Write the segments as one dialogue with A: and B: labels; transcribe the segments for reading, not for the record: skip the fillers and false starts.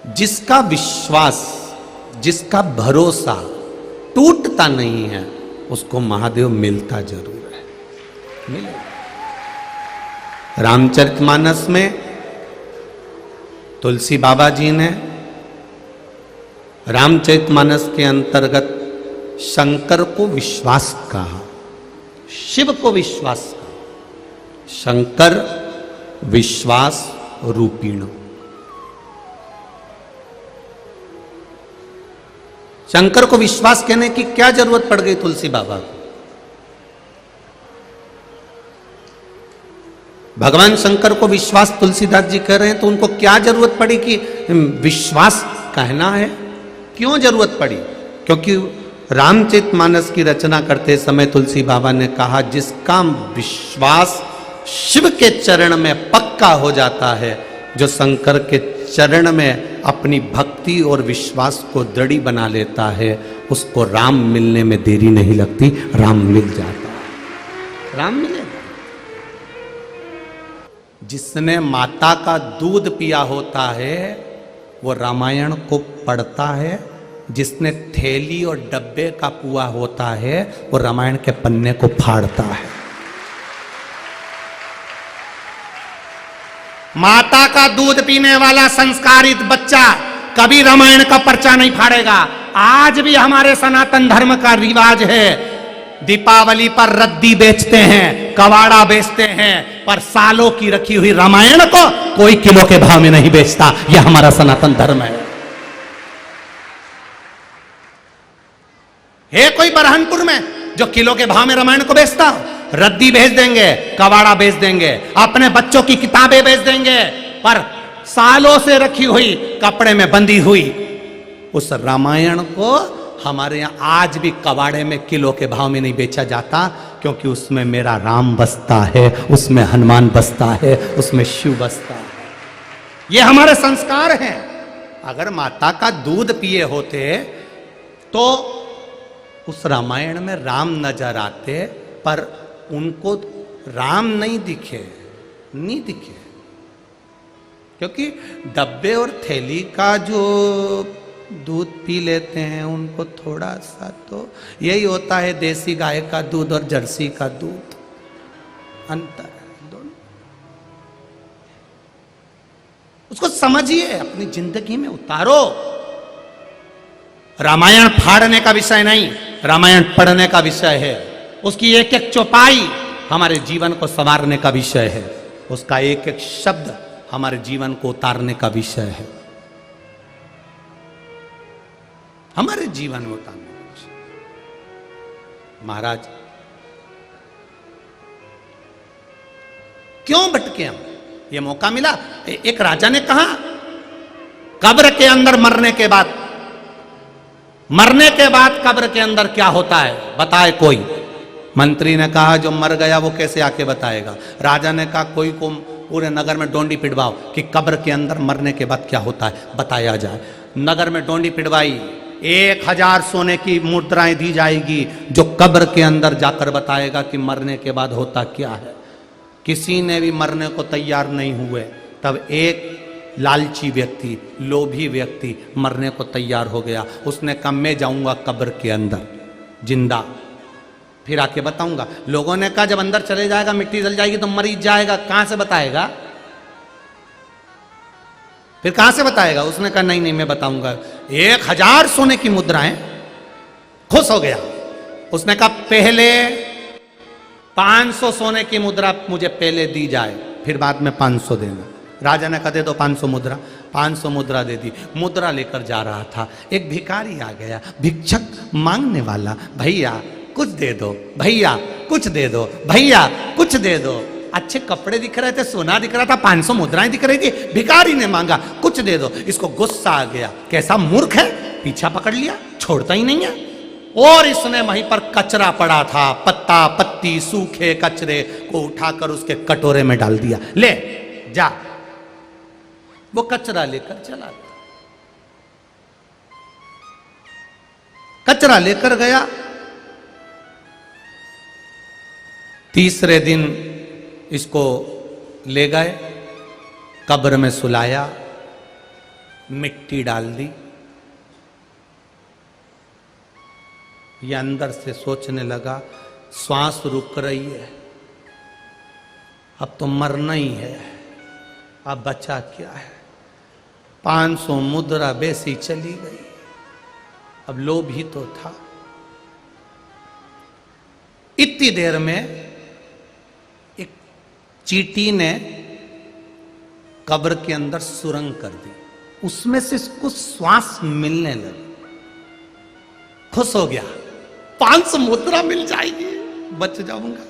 A: जिसका विश्वास, जिसका भरोसा टूटता नहीं है, उसको महादेव मिलता जरूर है, मिलेगा। रामचरितमानस में तुलसी बाबा जी ने रामचरितमानस के अंतर्गत शंकर को विश्वास कहा, शिव को विश्वास कहा। शंकर विश्वास रूपीण। शंकर को विश्वास कहने की क्या जरूरत पड़ गई तुलसी बाबा को? भगवान शंकर को विश्वास तुलसीदास जी कह रहे हैं, तो उनको क्या जरूरत पड़ी कि विश्वास कहना है? क्यों जरूरत पड़ी? क्योंकि रामचरितमानस की रचना करते समय तुलसी बाबा ने कहा, जिसका विश्वास शिव के चरण में पक्का हो जाता है, जो शंकर के चरण में अपनी भक्ति और विश्वास को दृढ़ बना लेता है, उसको राम मिलने में देरी नहीं लगती, राम मिल जाता है, राम मिलेगा। जिसने माता का दूध पिया होता है वो रामायण को पढ़ता है, जिसने थैली और डब्बे का पुआ होता है वो रामायण के पन्ने को फाड़ता है। माता का दूध पीने वाला संस्कारित बच्चा कभी रामायण का पर्चा नहीं फाड़ेगा। आज भी हमारे सनातन धर्म का रिवाज है, दीपावली पर रद्दी बेचते हैं, कवाड़ा बेचते हैं, पर सालों की रखी हुई रामायण को कोई किलो के भाव में नहीं बेचता। यह हमारा सनातन धर्म है। कोई बरहनपुर में जो किलो के भाव में रामायण को बेचता? रद्दी बेच देंगे, कवाड़ा बेच देंगे, अपने बच्चों की किताबें बेच देंगे, पर सालों से रखी हुई कपड़े में बंधी हुई उस रामायण को हमारे यहां आज भी कबाड़े में किलो के भाव में नहीं बेचा जाता, क्योंकि उसमें मेरा राम बसता है, उसमें हनुमान बसता है, उसमें शिव बसता है। ये हमारे संस्कार हैं। अगर माता का दूध पिए होते तो उस रामायण में राम नजर आते, पर उनको राम नहीं दिखे, नहीं दिखे, क्योंकि डब्बे और थैली का जो दूध पी लेते हैं उनको थोड़ा सा तो यही होता है, देसी गाय का दूध और जर्सी का दूध, अंतर है दोनों। उसको समझिए, अपनी जिंदगी में उतारो। रामायण फाड़ने का विषय नहीं, रामायण पढ़ने का विषय है। उसकी एक एक चौपाई हमारे जीवन को संवारने का विषय है, उसका एक एक शब्द हमारे जीवन को उतारने का विषय है, हमारे जीवन में उतारने का विषय। महाराज क्यों भटके हम? ये मौका मिला। एक राजा ने कहा, कब्र के अंदर मरने के बाद कब्र के अंदर क्या होता है बताए कोई? मंत्री ने कहा, जो मर गया वो कैसे आके बताएगा? राजा ने कहा, कोई को पूरे नगर में डोंडी पिटवाओ कि कब्र के अंदर मरने के बाद क्या होता है बताया जाए। नगर में डोंडी पिटवाई, 1000 सोने की मुद्राएं दी जाएगी, जो कब्र के अंदर जाकर बताएगा कि मरने के बाद होता क्या है। किसी ने भी मरने को तैयार नहीं हुए, तब एक लालची व्यक्ति, लोभी व्यक्ति मरने को तैयार हो गया। उसने कहा, मैं जाऊंगा कब्र के अंदर जिंदा, फिर आके बताऊंगा। लोगों ने कहा, जब अंदर चले जाएगा मिट्टी जल जाएगी तो मरीज जाएगा, कहां से बताएगा? फिर कहां से बताएगा? उसने कहा, नहीं मैं बताऊंगा। 1000 सोने की मुद्राएं। खुश हो गया। उसने कहा, पहले 500 सोने की मुद्रा मुझे पहले दी जाए, फिर बाद में 500 देना। राजा ने कहा, दे दो 500 मुद्रा। 500 मुद्रा दे दी। मुद्रा लेकर जा रहा था, एक भिखारी आ गया, भिक्षक मांगने वाला। भैया कुछ दे दो, भैया कुछ दे दो, भैया कुछ दे दो। अच्छे कपड़े दिख रहे थे, सोना दिख रहा था, 500 मुद्राएं दिख रही थी। भिखारी ने मांगा, कुछ दे दो। इसको गुस्सा आ गया, कैसा मूर्ख है, पीछा पकड़ लिया, छोड़ता ही नहीं है। और इसने वहीं पर कचरा पड़ा था, पत्ता पत्ती सूखे कचरे को उठाकर उसके कटोरे में डाल दिया। ले जा। वो कचरा लेकर चला गया। कचरा लेकर गया। तीसरे दिन इसको ले गए, कब्र में सुलाया, मिट्टी डाल दी। ये अंदर से सोचने लगा, श्वास रुक रही है, अब तो मरना ही है, अब बचा क्या है। 500 मुद्रा बेसी चली गई, अब लोभ ही तो था। इतनी देर में एक चींटी ने कब्र के अंदर सुरंग कर दी, उसमें से इसको श्वास मिलने लगी। खुश हो गया, 500 मुद्रा मिल जाएगी, बच जाऊंगा।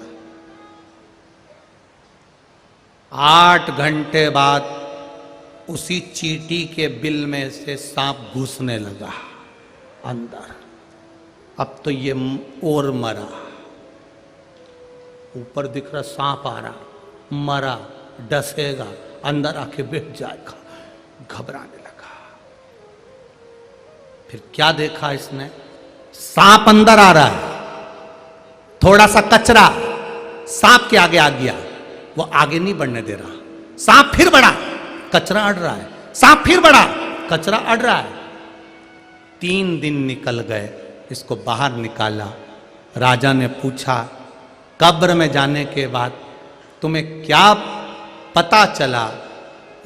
A: 8 घंटे बाद उसी चींटी के बिल में से सांप घुसने लगा अंदर। अब तो ये और मरा, ऊपर दिख रहा सांप आ रहा, मरा, डसेगा, अंदर आके बैठ जाएगा, घबराने लगा। फिर क्या देखा इसने, सांप अंदर आ रहा है, थोड़ा सा कचरा सांप के आगे आ गया, वो आगे नहीं बढ़ने दे रहा। सांप फिर बढ़ा, कचरा अड़ रहा है, सांप फिर बढ़ा, कचरा अड़ रहा है। 3 दिन निकल गए, इसको बाहर निकाला। राजा ने पूछा, कब्र में जाने के बाद तुम्हें क्या पता चला?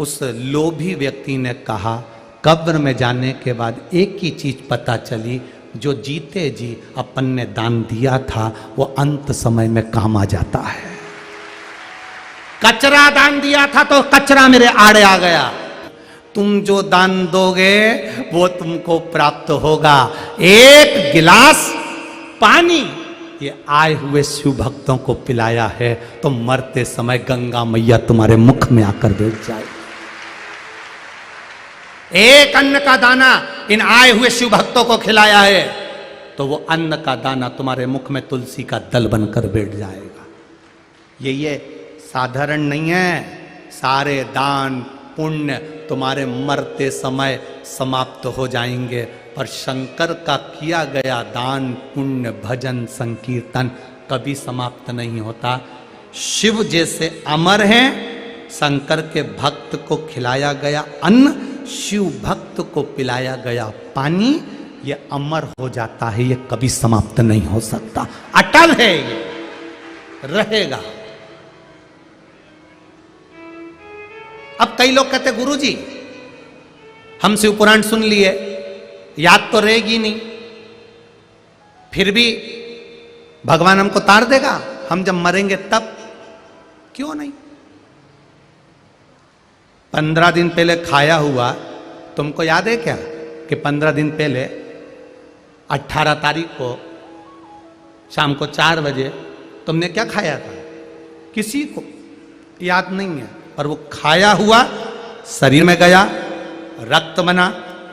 A: उस लोभी व्यक्ति ने कहा, कब्र में जाने के बाद एक ही चीज पता चली, जो जीते जी अपन ने दान दिया था वो अंत समय में काम आ जाता है। कचरा दान दिया था तो कचरा मेरे आड़े आ गया। तुम जो दान दोगे वो तुमको प्राप्त होगा। एक गिलास पानी ये आए हुए शिव भक्तों को पिलाया है तो मरते समय गंगा मैया तुम्हारे मुख में आकर बैठ जाए। एक अन्न का दाना इन आए हुए शिव भक्तों को खिलाया है तो वो अन्न का दाना तुम्हारे मुख में तुलसी का दल बनकर बैठ जाएगा। ये साधारण नहीं है, सारे दान पुण्य तुम्हारे मरते समय समाप्त हो जाएंगे, पर शंकर का किया गया दान पुण्य भजन संकीर्तन कभी समाप्त नहीं होता। शिव जैसे अमर हैं, शंकर के भक्त को खिलाया गया अन्न, शिव भक्त को पिलाया गया पानी, ये अमर हो जाता है, ये कभी समाप्त नहीं हो सकता, अटल है, ये रहेगा। अब कई लोग कहते गुरुजी हम शिव पुराण सुन लिए, याद तो रहेगी नहीं, फिर भी भगवान हमको तार देगा, हम जब मरेंगे तब। क्यों नहीं? 15 दिन पहले खाया हुआ तुमको याद है क्या कि 15 दिन पहले 18 तारीख को शाम को 4 बजे तुमने क्या खाया था? किसी को याद नहीं है, पर वो खाया हुआ शरीर में गया, रक्त बना,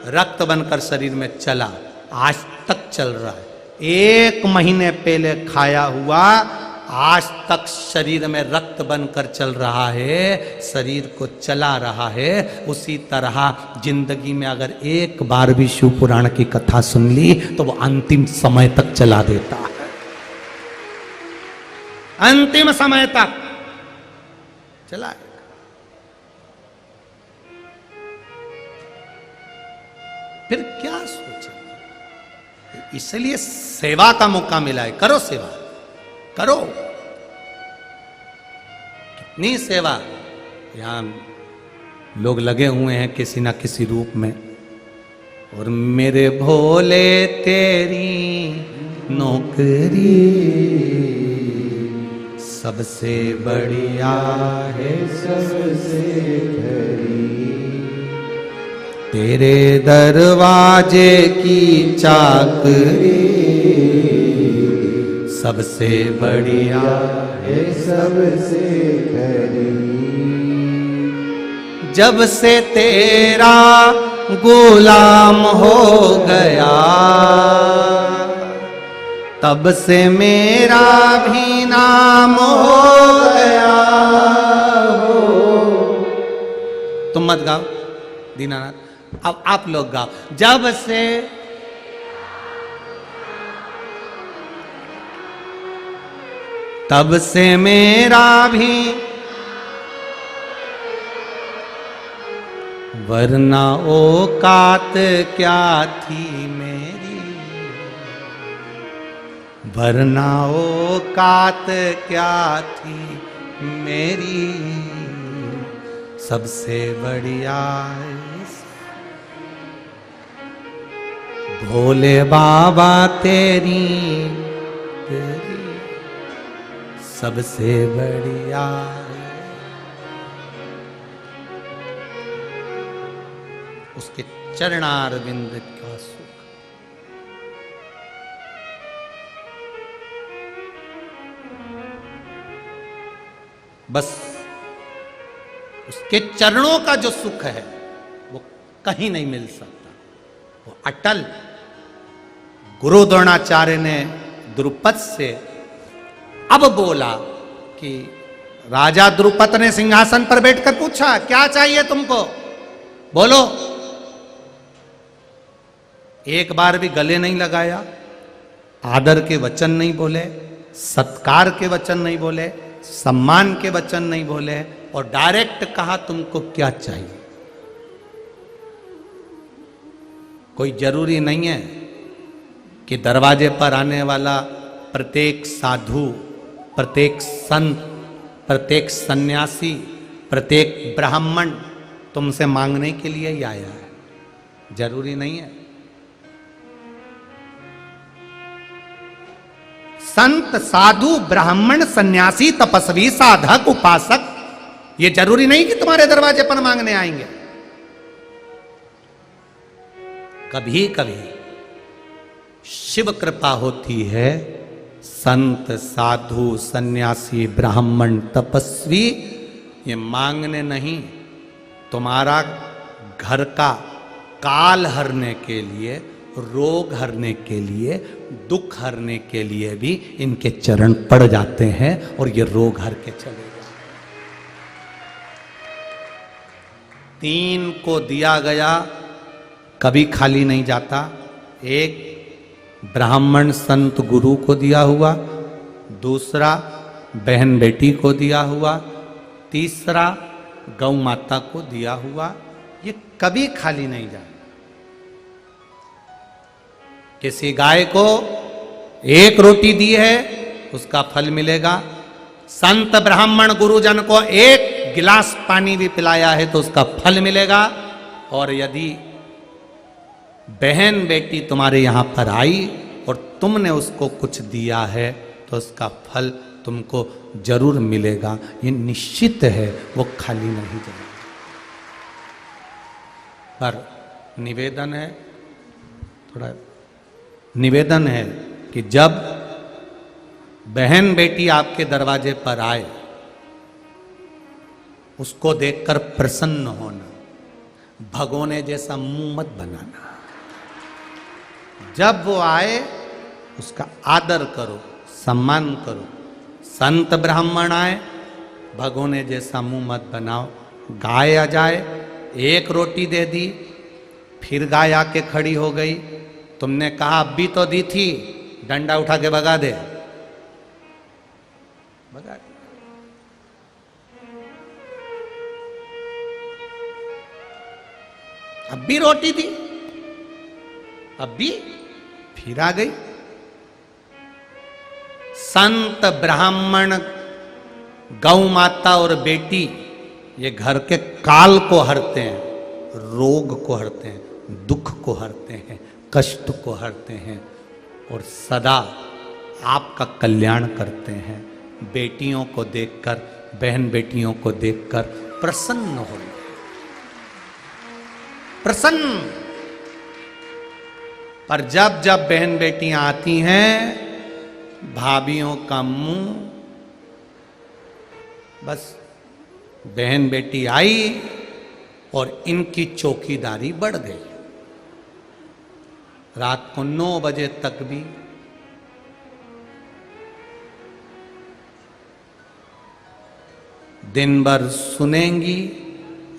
A: रक्त बनकर शरीर में चला, आज तक चल रहा है। 1 महीने पहले खाया हुआ आज तक शरीर में रक्त बनकर चल रहा है, शरीर को चला रहा है। उसी तरह जिंदगी में अगर एक बार भी शिव पुराण की कथा सुन ली तो वो अंतिम समय तक चला देता है, अंतिम समय तक चला। फिर क्या सोचे? इसलिए सेवा का मौका मिला है, करो सेवा, करो। कितनी सेवा, यहां लोग लगे हुए हैं किसी ना किसी रूप में। और मेरे भोले तेरी नौकरी सबसे बढ़िया है, सबसे खरी, तेरे दरवाजे की चाकरी सबसे बढ़िया है, सबसे खरी। जब से तेरा गुलाम हो गया तब से मेरा भी नाम हो गया। तुम मत गाओ दीनानाथ, अब आप लोग गाओ। जब से तब से मेरा भी वरना औकात क्या थी मेरी, वरना औकात क्या थी मेरी, सबसे बढ़िया भोले बाबा तेरी तेरी सबसे बढ़िया। उसके चरणारविंद का सुख। बस उसके चरणों का जो सुख है वो कहीं नहीं मिल सकता, वो अटल। गुरु द्रोणाचार्य ने द्रुपद से अब बोला कि राजा द्रुपद ने सिंहासन पर बैठकर पूछा, क्या चाहिए तुमको, बोलो। एक बार भी गले नहीं लगाया, आदर के वचन नहीं बोले, सत्कार के वचन नहीं बोले, सम्मान के वचन नहीं बोले, और डायरेक्ट कहा तुमको क्या चाहिए। कोई जरूरी नहीं है कि दरवाजे पर आने वाला प्रत्येक साधु, प्रत्येक संत, प्रत्येक सन्यासी, प्रत्येक ब्राह्मण तुमसे मांगने के लिए ही आया है, जरूरी नहीं है। संत, साधु, ब्राह्मण, सन्यासी, तपस्वी, साधक, उपासक, ये जरूरी नहीं कि तुम्हारे दरवाजे पर मांगने आएंगे। कभी कभी शिव कृपा होती है, संत, साधु, सन्यासी, ब्राह्मण, तपस्वी ये मांगने नहीं, तुम्हारा घर का काल हरने के लिए, रोग हरने के लिए, दुख हरने के लिए भी इनके चरण पड़ जाते हैं और ये रोग हर के चले जाते हैं। 3 को दिया गया कभी खाली नहीं जाता। एक ब्राह्मण संत गुरु को दिया हुआ, दूसरा बहन बेटी को दिया हुआ, तीसरा गौ माता को दिया हुआ, ये कभी खाली नहीं जाए। किसी गाय को 1 रोटी दी है उसका फल मिलेगा, संत ब्राह्मण गुरुजन को 1 गिलास पानी भी पिलाया है तो उसका फल मिलेगा। और यदि बहन बेटी तुम्हारे यहां पर आई और तुमने उसको कुछ दिया है तो उसका फल तुमको जरूर मिलेगा, ये निश्चित है, वो खाली नहीं जाएगा। पर निवेदन है, थोड़ा निवेदन है कि जब बहन बेटी आपके दरवाजे पर आए उसको देखकर प्रसन्न होना, भगोने जैसा मुंह मत बनाना। जब वो आए उसका आदर करो, सम्मान करो। संत ब्राह्मण आए, भगोने जैसा मुंह मत बनाओ। गाय आ जाए, 1 रोटी दे दी, फिर गाय आके खड़ी हो गई, तुमने कहा अब भी तो दी थी, डंडा उठा के भगा दे, भगा दे। अब भी रोटी दी, अब भी फिर आ गई। संत ब्राह्मण, गौ माता और बेटी ये घर के काल को हरते हैं, रोग को हरते हैं, दुख को हरते हैं, कष्ट को हरते हैं और सदा आपका कल्याण करते हैं। बेटियों को देखकर, बहन बेटियों को देखकर प्रसन्न हो, प्रसन्न। पर जब जब बहन बेटियां आती हैं, भाभियों का मुंह, बस बहन बेटी आई और इनकी चौकीदारी बढ़ गई। रात को 9 बजे तक भी दिन भर सुनेंगी,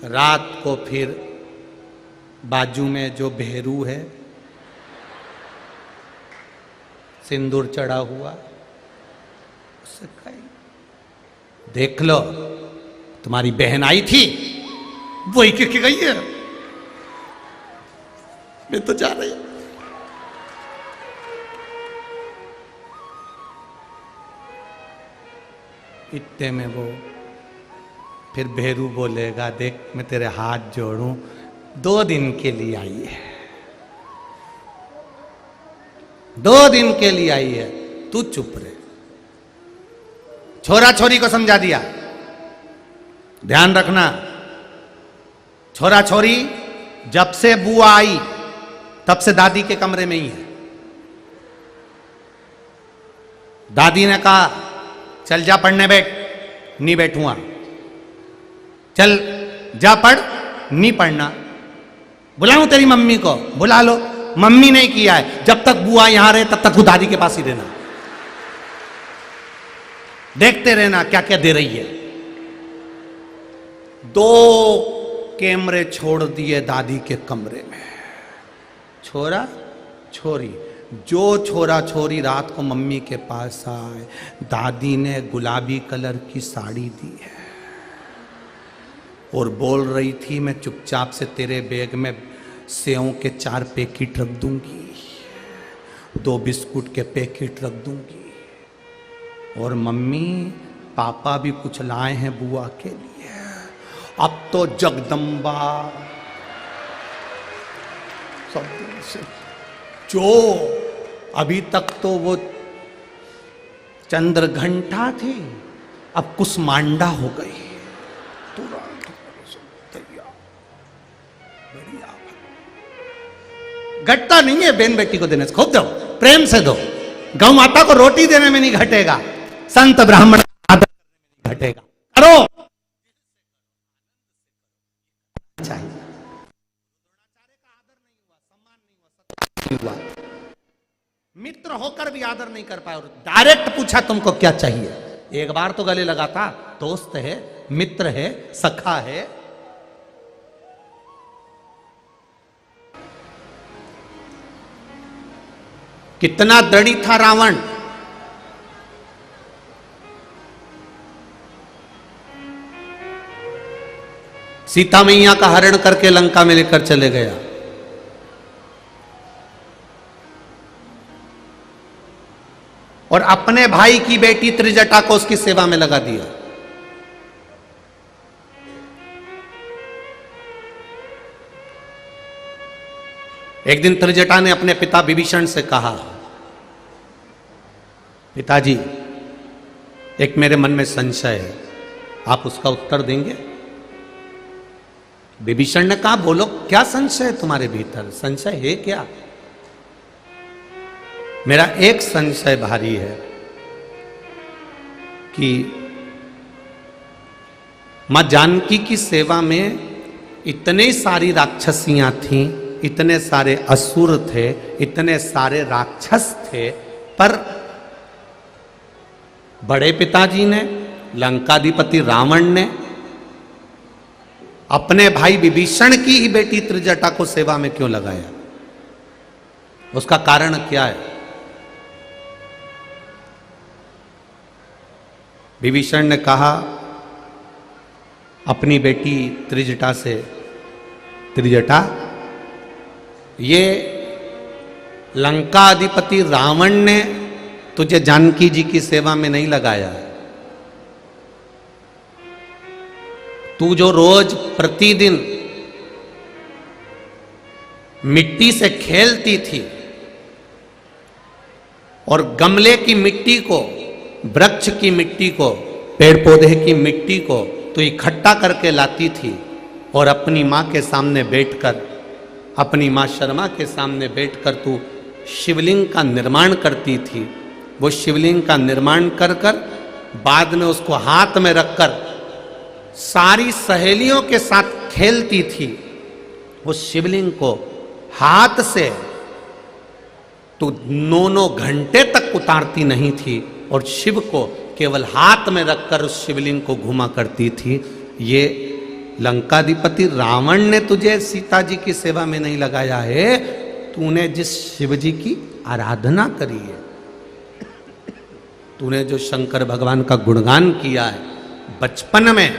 A: रात को फिर बाजू में जो भेरू है सिंदूर चढ़ा हुआ उससे कहें देख लो तुम्हारी बहन आई थी, वही के गई है, मैं तो जा रही हूं। इतने में वो फिर भेरू बोलेगा, देख मैं तेरे हाथ जोड़ूं, 2 दिन के लिए आई है, 2 दिन के लिए आई है, तू चुप रहे। छोरा छोरी को समझा दिया, ध्यान रखना, छोरा छोरी जब से बुआ आई तब से दादी के कमरे में ही है। दादी ने कहा चल जा पढ़ने बैठ, नहीं बैठूंगा। चल जा पढ़, नहीं पढ़ना। बुलाऊं तेरी मम्मी को? बुला लो। मम्मी नहीं किया है, जब तक बुआ यहां रहे तब तक तू दादी के पास ही रहना, देखते रहना क्या क्या दे रही है। 2 कैमरे छोड़ दिए दादी के कमरे में। छोरा छोरी, जो छोरा छोरी रात को मम्मी के पास आए, दादी ने गुलाबी कलर की साड़ी दी है और बोल रही थी मैं चुपचाप से तेरे बैग में सेव के 4 पैकेट रख दूंगी, 2 बिस्कुट के पैकेट रख दूंगी, और मम्मी पापा भी कुछ लाए हैं बुआ के लिए। अब तो जगदम्बा सब से, जो अभी तक तो वो चंद्रघंटा थी अब कुसमांडा हो गई। घटता नहीं है बहन बेटी को देने से, खूब दो, प्रेम से दो। गौ माता को रोटी देने में नहीं घटेगा, संत ब्राह्मण आदर करने में नहीं घटेगा। करो चाहिए। मित्र होकर भी आदर नहीं कर पाए और डायरेक्ट पूछा तुमको क्या चाहिए। एक बार तो गले लगा था, दोस्त है, मित्र है, सखा है। कितना दृढ़ी था रावण, सीता मैया का हरण करके लंका में लेकर चले गया। और अपने भाई की बेटी त्रिजटा को उसकी सेवा में लगा दिया। एक दिन त्रिजटा ने अपने पिता विभीषण से कहा, पिताजी एक मेरे मन में संशय है, आप उसका उत्तर देंगे? विभीषण ने कहा बोलो क्या संशय है तुम्हारे भीतर, संशय है क्या? मेरा एक संशय भारी है कि मां जानकी की सेवा में इतने सारी राक्षसियां थीं, इतने सारे असुर थे, इतने सारे राक्षस थे, पर बड़े पिताजी ने, लंकाधिपति रावण ने अपने भाई विभीषण की ही बेटी त्रिजटा को सेवा में क्यों लगाया? उसका कारण क्या है? विभीषण ने कहा अपनी बेटी त्रिजटा से, त्रिजटा ये लंका अधिपति रावण ने तुझे जानकी जी की सेवा में नहीं लगाया। तू जो रोज प्रतिदिन मिट्टी से खेलती थी और गमले की मिट्टी को, वृक्ष की मिट्टी को, पेड़ पौधे की मिट्टी को तो इकट्ठा करके लाती थी और अपनी माँ के सामने बैठकर, अपनी माँ शर्मा के सामने बैठकर तू शिवलिंग का निर्माण करती थी। वो शिवलिंग का निर्माण कर कर बाद में उसको हाथ में रखकर सारी सहेलियों के साथ खेलती थी। उस शिवलिंग को हाथ से तो 9 घंटे तक उतारती नहीं थी और शिव को केवल हाथ में रखकर उस शिवलिंग को घुमा करती थी। ये लंकाधिपति रावण ने तुझे सीता जी की सेवा में नहीं लगाया है, तूने जिस शिव जी की आराधना करी है, तूने जो शंकर भगवान का गुणगान किया है, बचपन में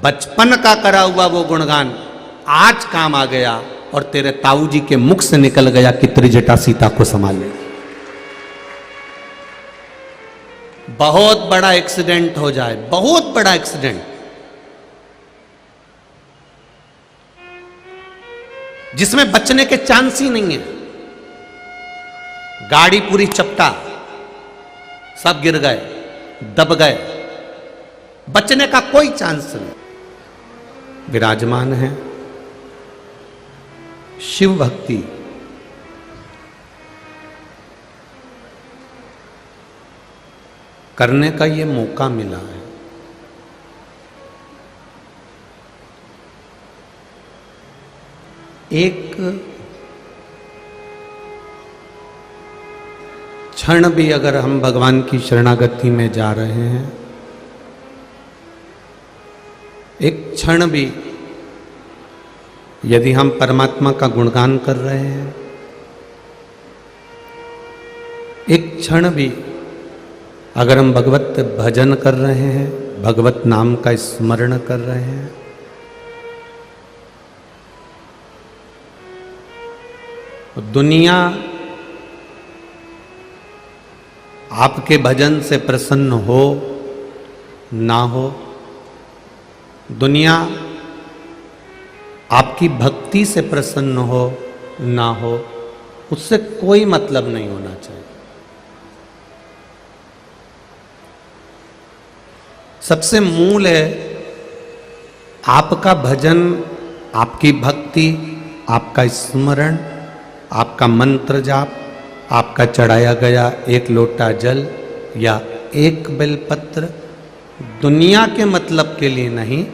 A: बचपन का करा हुआ वो गुणगान आज काम आ गया और तेरे ताऊ जी के मुख से निकल गया कि त्रिजटा सीता को संभाले, बहुत बड़ा एक्सीडेंट हो जाए, बहुत बड़ा एक्सीडेंट, जिसमें बचने के चांस ही नहीं है। गाड़ी पूरी चपटा, सब गिर गए, दब गए, बचने का कोई चांस नहीं। विराजमान है शिव भक्ति, करने का ये मौका मिला है। एक क्षण भी अगर हम भगवान की शरणागति में जा रहे हैं, एक क्षण भी यदि हम परमात्मा का गुणगान कर रहे हैं, एक क्षण भी अगर हम भगवत भजन कर रहे हैं, भगवत नाम का स्मरण कर रहे हैं, दुनिया आपके भजन से प्रसन्न हो ना हो, दुनिया आपकी भक्ति से प्रसन्न हो ना हो, उससे कोई मतलब नहीं होना चाहिए। सबसे मूल है आपका भजन, आपकी भक्ति, आपका स्मरण, आपका मंत्र जाप, आपका चढ़ाया गया एक लोटा जल या एक बेलपत्र दुनिया के मतलब के लिए नहीं,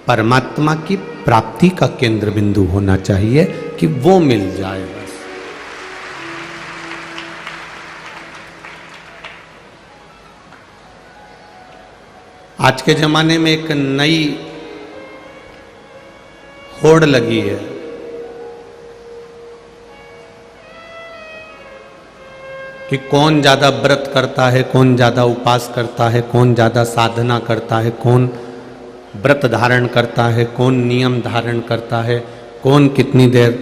A: परमात्मा की प्राप्ति का केंद्र बिंदु होना चाहिए कि वो मिल जाए बस। आज के जमाने में एक नई होड़ लगी है, कि कौन ज्यादा व्रत करता है, कौन ज्यादा उपास करता है, कौन ज्यादा साधना करता है, कौन व्रत धारण करता है, कौन नियम धारण करता है, कौन कितनी देर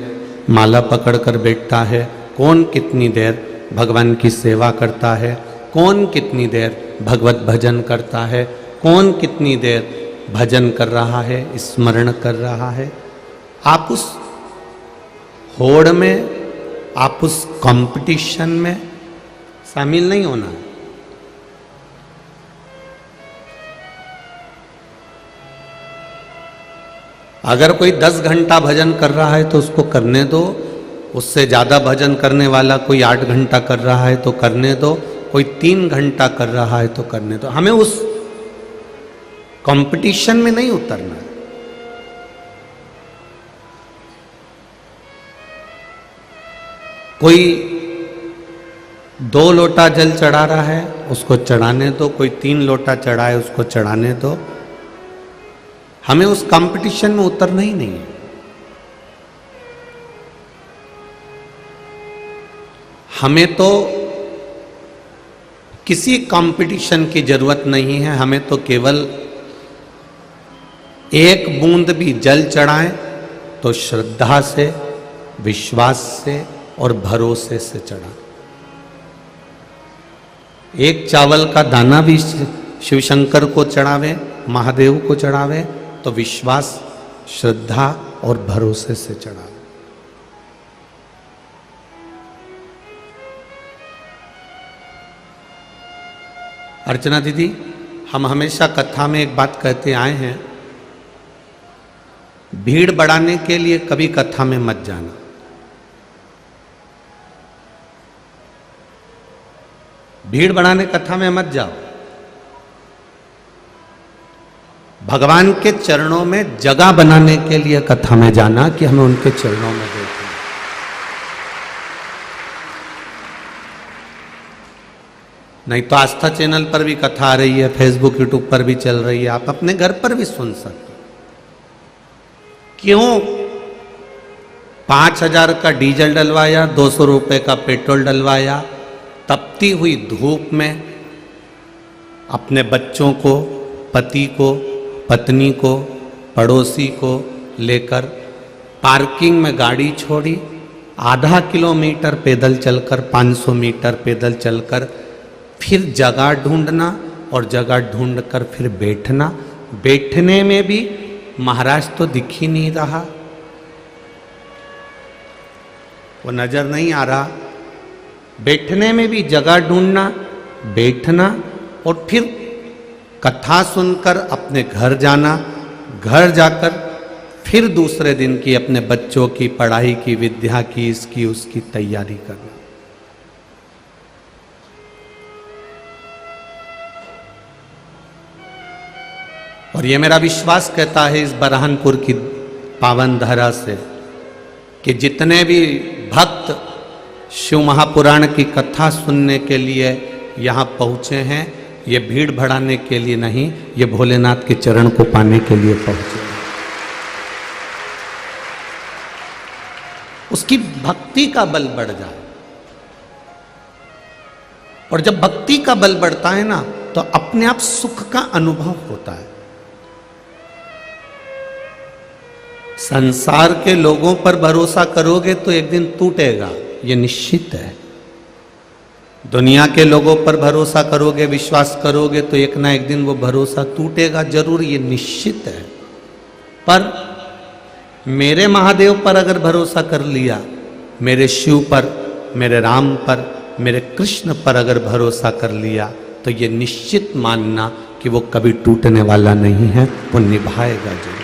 A: माला पकड़कर बैठता है, कौन कितनी देर भगवान की सेवा करता है, कौन कितनी देर भगवत भजन करता है, कौन कितनी देर भजन कर रहा है, स्मरण कर रहा है। आप उस होड़ में, आप उस कंपटीशन में शामिल नहीं होना। अगर कोई 10 घंटा भजन कर रहा है तो उसको करने दो, उससे ज्यादा भजन करने वाला कोई 8 घंटा कर रहा है तो करने दो, कोई 3 घंटा कर रहा है तो करने दो। हमें उस कंपटीशन में नहीं उतरना। कोई 2 लोटा जल चढ़ा रहा है उसको चढ़ाने दो, कोई 3 लोटा चढ़ाए उसको चढ़ाने दो। हमें उस कंपटीशन में उतरना ही नहीं है। हमें तो किसी कंपटीशन की जरूरत नहीं है, हमें तो केवल एक बूंद भी जल चढ़ाएं तो श्रद्धा से, विश्वास से और भरोसे से चढ़ा। एक चावल का दाना भी शिव शंकर को चढ़ावे, महादेव को चढ़ावे तो विश्वास, श्रद्धा और भरोसे से चढ़ावे। अर्चना दीदी, हम हमेशा कथा में एक बात कहते आए हैं, भीड़ बढ़ाने के लिए कभी कथा में मत जाना। भीड़ बढ़ाने कथा में मत जाओ। भगवान के चरणों में जगह बनाने के लिए कथा में जाना कि हमें उनके चरणों में देखना। नहीं तो आस्था चैनल पर भी कथा आ रही है, फेसबुक यूट्यूब पर भी चल रही है, आप अपने घर पर भी सुन सकते। क्यों 5,000 का डीजल डलवाया, 200 रुपए का पेट्रोल डलवाया, तपती हुई धूप में अपने बच्चों को, पति को, पत्नी को, पड़ोसी को लेकर पार्किंग में गाड़ी छोड़ी, आधा किलोमीटर पैदल चलकर, 500 मीटर पैदल चलकर, फिर जगह ढूंढना और जगह ढूंढकर फिर बैठना। बैठने में भी महाराज तो दिख ही नहीं रहा, वो नजर नहीं आ रहा। बैठने में भी जगह ढूंढना, बैठना और फिर कथा सुनकर अपने घर जाना, घर जाकर फिर दूसरे दिन की अपने बच्चों की पढ़ाई की, विद्या की, इसकी उसकी तैयारी करना। और ये मेरा विश्वास कहता है इस बरहानपुर की पावन धरा से कि जितने भी भक्त शिव महापुराण की कथा सुनने के लिए यहाँ पहुँचे हैं, ये भीड़ बढ़ाने के लिए नहीं, ये भोलेनाथ के चरण को पाने के लिए पहुँचे हैं। उसकी भक्ति का बल बढ़ जाए, और जब भक्ति का बल बढ़ता है ना, तो अपने आप सुख का अनुभव होता है। संसार के लोगों पर भरोसा करोगे तो एक दिन टूटेगा, ये निश्चित है। दुनिया के लोगों पर भरोसा करोगे, विश्वास करोगे तो एक ना एक दिन वो भरोसा टूटेगा जरूर, ये निश्चित है। पर मेरे महादेव पर अगर भरोसा कर लिया, मेरे शिव पर, मेरे राम पर, मेरे कृष्ण पर अगर भरोसा कर लिया, तो ये निश्चित मानना कि वो कभी टूटने वाला नहीं है, वो निभाएगा जरूर।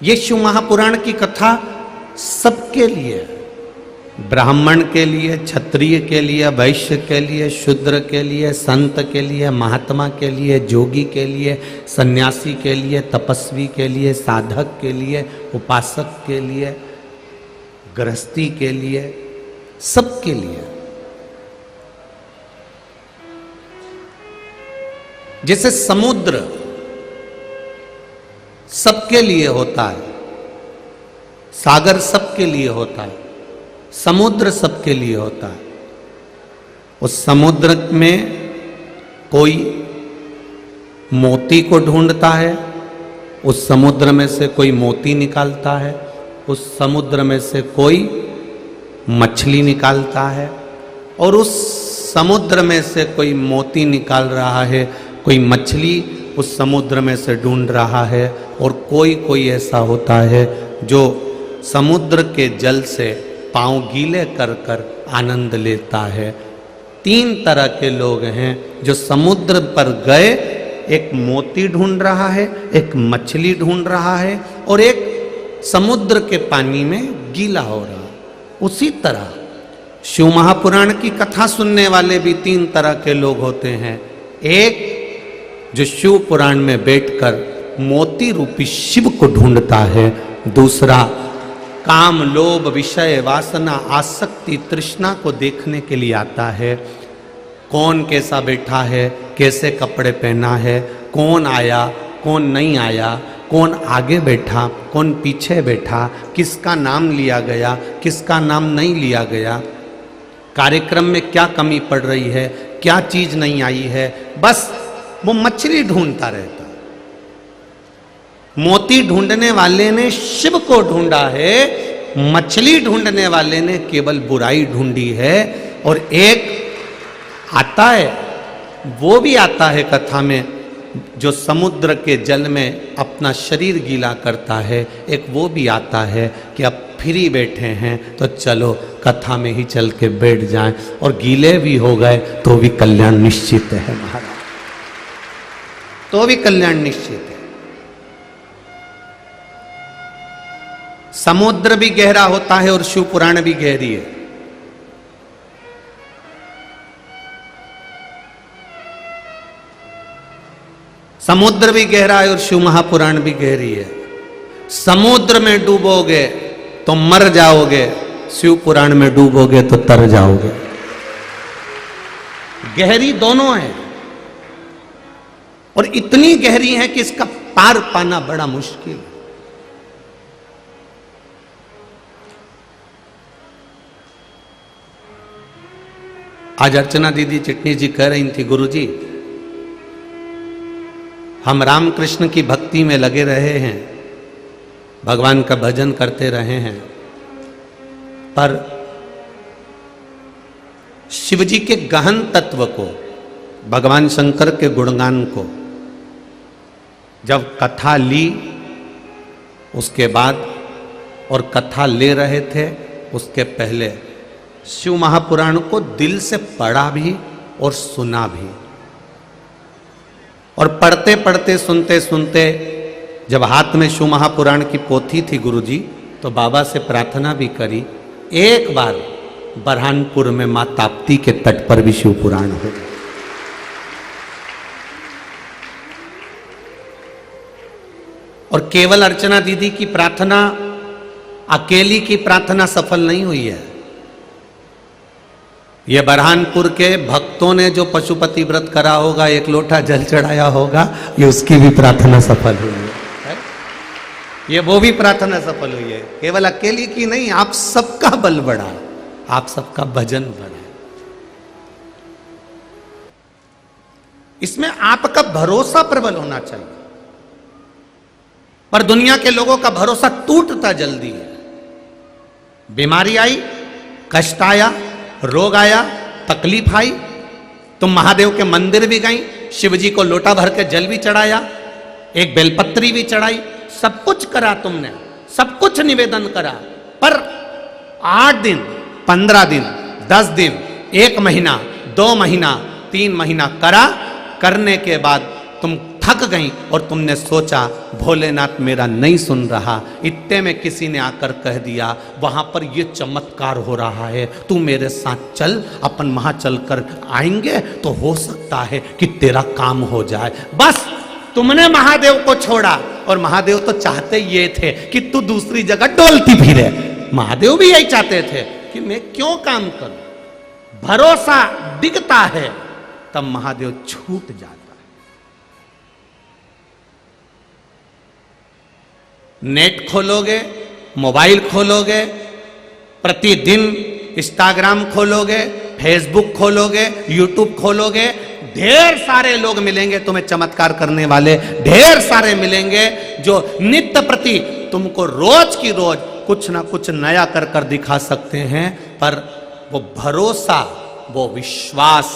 A: ये शिव महापुराण की कथा सबके लिए, ब्राह्मण के लिए, क्षत्रिय के लिए, वैश्य के लिए, शूद्र के लिए, संत के लिए, महात्मा के लिए, जोगी के लिए, सन्यासी के लिए, तपस्वी के लिए, साधक के लिए, उपासक के लिए, गृहस्थी के लिए, सबके लिए। जैसे समुद्र सबके लिए होता है, सागर सबके लिए होता है, समुद्र सबके लिए होता है। उस समुद्र में कोई मोती को ढूंढता है, उस समुद्र में से कोई मोती निकालता है, उस समुद्र में से कोई मछली निकालता है, और उस समुद्र में से कोई मोती निकाल रहा है, कोई मछली उस समुद्र में से ढूंढ रहा है, और कोई ऐसा होता है जो समुद्र के जल से पांव गीले कर कर आनंद लेता है। 3 तरह के लोग हैं जो समुद्र पर गए, एक मोती ढूंढ रहा है, एक मछली ढूंढ रहा है, और एक समुद्र के पानी में गीला हो रहा है। उसी तरह शिव महापुराण की कथा सुनने वाले भी 3 तरह के लोग होते हैं। एक जो शिव पुराण में बैठकर मोती रूपी शिव को ढूंढता है, दूसरा काम, लोभ, विषय, वासना, आसक्ति, तृष्णा को देखने के लिए आता है। कौन कैसा बैठा है, कैसे कपड़े पहना है, कौन आया, कौन नहीं आया, कौन आगे बैठा, कौन पीछे बैठा, किसका नाम लिया गया, किसका नाम नहीं लिया गया, कार्यक्रम में क्या कमी पड़ रही है, क्या चीज नहीं आई है, बस वो मछली ढूंढता रहता। मोती ढूंढने वाले ने शिव को ढूंढा है, मछली ढूंढने वाले ने केवल बुराई ढूंढी है। और एक आता है, वो भी आता है कथा में, जो समुद्र के जल में अपना शरीर गीला करता है। एक वो भी आता है कि अब फ्री बैठे हैं तो चलो कथा में ही चल के बैठ जाएं, और गीले भी हो गए तो भी कल्याण निश्चित है महाराज, तो भी कल्याण निश्चित है। समुद्र भी गहरा होता है और शिव पुराण भी गहरी है। समुद्र भी गहरा है और शिव महापुराण भी गहरी है। समुद्र में डूबोगे तो मर जाओगे, शिव पुराण में डूबोगे तो तर जाओगे। गहरी दोनों है, और इतनी गहरी है कि इसका पार पाना बड़ा मुश्किल है। आज अर्चना दीदी चिटनी जी कह रही थी, गुरुजी हम रामकृष्ण की भक्ति में लगे रहे हैं, भगवान का भजन करते रहे हैं, पर शिव जी के गहन तत्व को, भगवान शंकर के गुणगान को जब कथा ली उसके बाद और कथा ले रहे थे उसके पहले शिव महापुराण को दिल से पढ़ा भी और सुना भी। और पढ़ते पढ़ते सुनते सुनते जब हाथ में शिव महापुराण की पोथी थी गुरुजी, तो बाबा से प्रार्थना भी करी, एक बार बरहानपुर में मां ताप्ती के तट पर भी शिव पुराण हो। और केवल अर्चना दीदी की प्रार्थना, अकेली की प्रार्थना सफल नहीं हुई है। ये बरहानपुर के भक्तों ने जो पशुपति व्रत करा होगा, एक लोटा जल चढ़ाया होगा, ये उसकी भी प्रार्थना सफल हुई है। ये वो भी प्रार्थना सफल हुई है, केवल अकेली की नहीं, आप सबका बल बढ़ा, आप सबका भजन बढ़ा। इसमें आपका भरोसा प्रबल होना चाहिए, पर दुनिया के लोगों का भरोसा टूटता जल्दी है। बीमारी आई, कष्ट आया, रोग आया, तकलीफ आई, तुम महादेव के मंदिर भी गई, शिव जी को लोटा भर के जल भी चढ़ाया, एक बेलपत्री भी चढ़ाई, सब कुछ करा तुमने, सब कुछ निवेदन करा, पर 8 दिन, 15 दिन, 10 दिन, 1 महीना, 2 महीना, 3 महीना करा, करने के बाद तुम थक गई और तुमने सोचा भोलेनाथ मेरा नहीं सुन रहा। इतने में किसी ने आकर कह दिया वहां पर ये चमत्कार हो रहा है, तू मेरे साथ चल, अपन वहां चलकर आएंगे तो हो सकता है कि तेरा काम हो जाए। बस तुमने महादेव को छोड़ा, और महादेव तो चाहते ये थे कि तू दूसरी जगह डोलती फिरे। महादेव भी यही चाहते थे कि मैं क्यों काम करूं। भरोसा डिगता है तब महादेव छूट जाता है। नेट खोलोगे, मोबाइल खोलोगे, प्रतिदिन इंस्टाग्राम खोलोगे, फेसबुक खोलोगे, यूट्यूब खोलोगे, ढेर सारे लोग मिलेंगे तुम्हें चमत्कार करने वाले, ढेर सारे मिलेंगे जो नित्य प्रति तुमको रोज की रोज कुछ ना कुछ नया कर कर दिखा सकते हैं। पर वो भरोसा, वो विश्वास,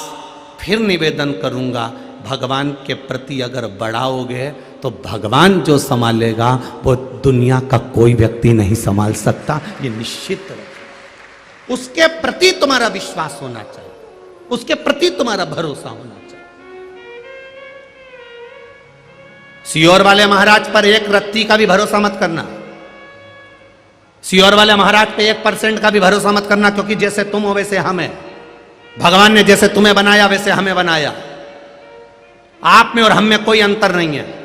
A: फिर निवेदन करूंगा, भगवान के प्रति अगर बढ़ाओगे तो भगवान जो संभालेगा वो दुनिया का कोई व्यक्ति नहीं संभाल सकता, ये निश्चित रखो। उसके प्रति तुम्हारा विश्वास होना चाहिए, उसके प्रति तुम्हारा भरोसा होना चाहिए। सियोर वाले महाराज पर एक रत्ती का भी भरोसा मत करना, सियोर वाले महाराज पे 1% का भी भरोसा मत करना, क्योंकि जैसे तुम हो वैसे हम हैं। भगवान ने जैसे तुम्हें बनाया वैसे हमें बनाया, आप में और हम में कोई अंतर नहीं है।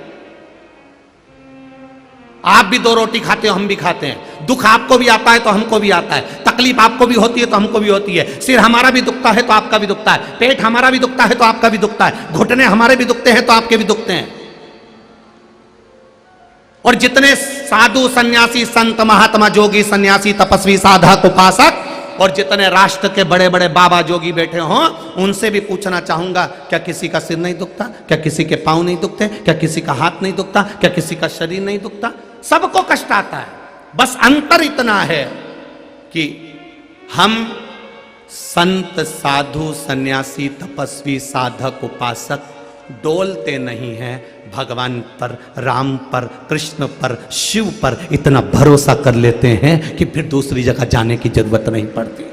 A: आप भी 2 रोटी खाते हो, हम भी खाते हैं। दुख आपको भी आता है तो हमको भी आता है, तकलीफ आपको भी होती है तो हमको भी होती है, सिर हमारा भी दुखता है तो आपका भी दुखता है, पेट हमारा भी दुखता है तो आपका भी दुखता है, घुटने हमारे भी दुखते हैं तो आपके भी दुखते हैं। और जितने साधु सन्यासी, संत, महात्मा, जोगी, सन्यासी, तपस्वी, साधक, उपासक और जितने राष्ट्र के बड़े बड़े बाबा जोगी बैठे हों, उनसे भी पूछना चाहूंगा, क्या किसी का सिर नहीं दुखता? क्या किसी के पांव नहीं दुखते? क्या किसी का हाथ नहीं दुखता? क्या किसी का शरीर नहीं दुखता? सबको कष्ट आता है। बस अंतर इतना है कि हम संत, साधु, सन्यासी, तपस्वी, साधक, उपासक डोलते नहीं हैं, भगवान पर, राम पर, कृष्ण पर, शिव पर इतना भरोसा कर लेते हैं कि फिर दूसरी जगह जाने की जरूरत नहीं पड़ती।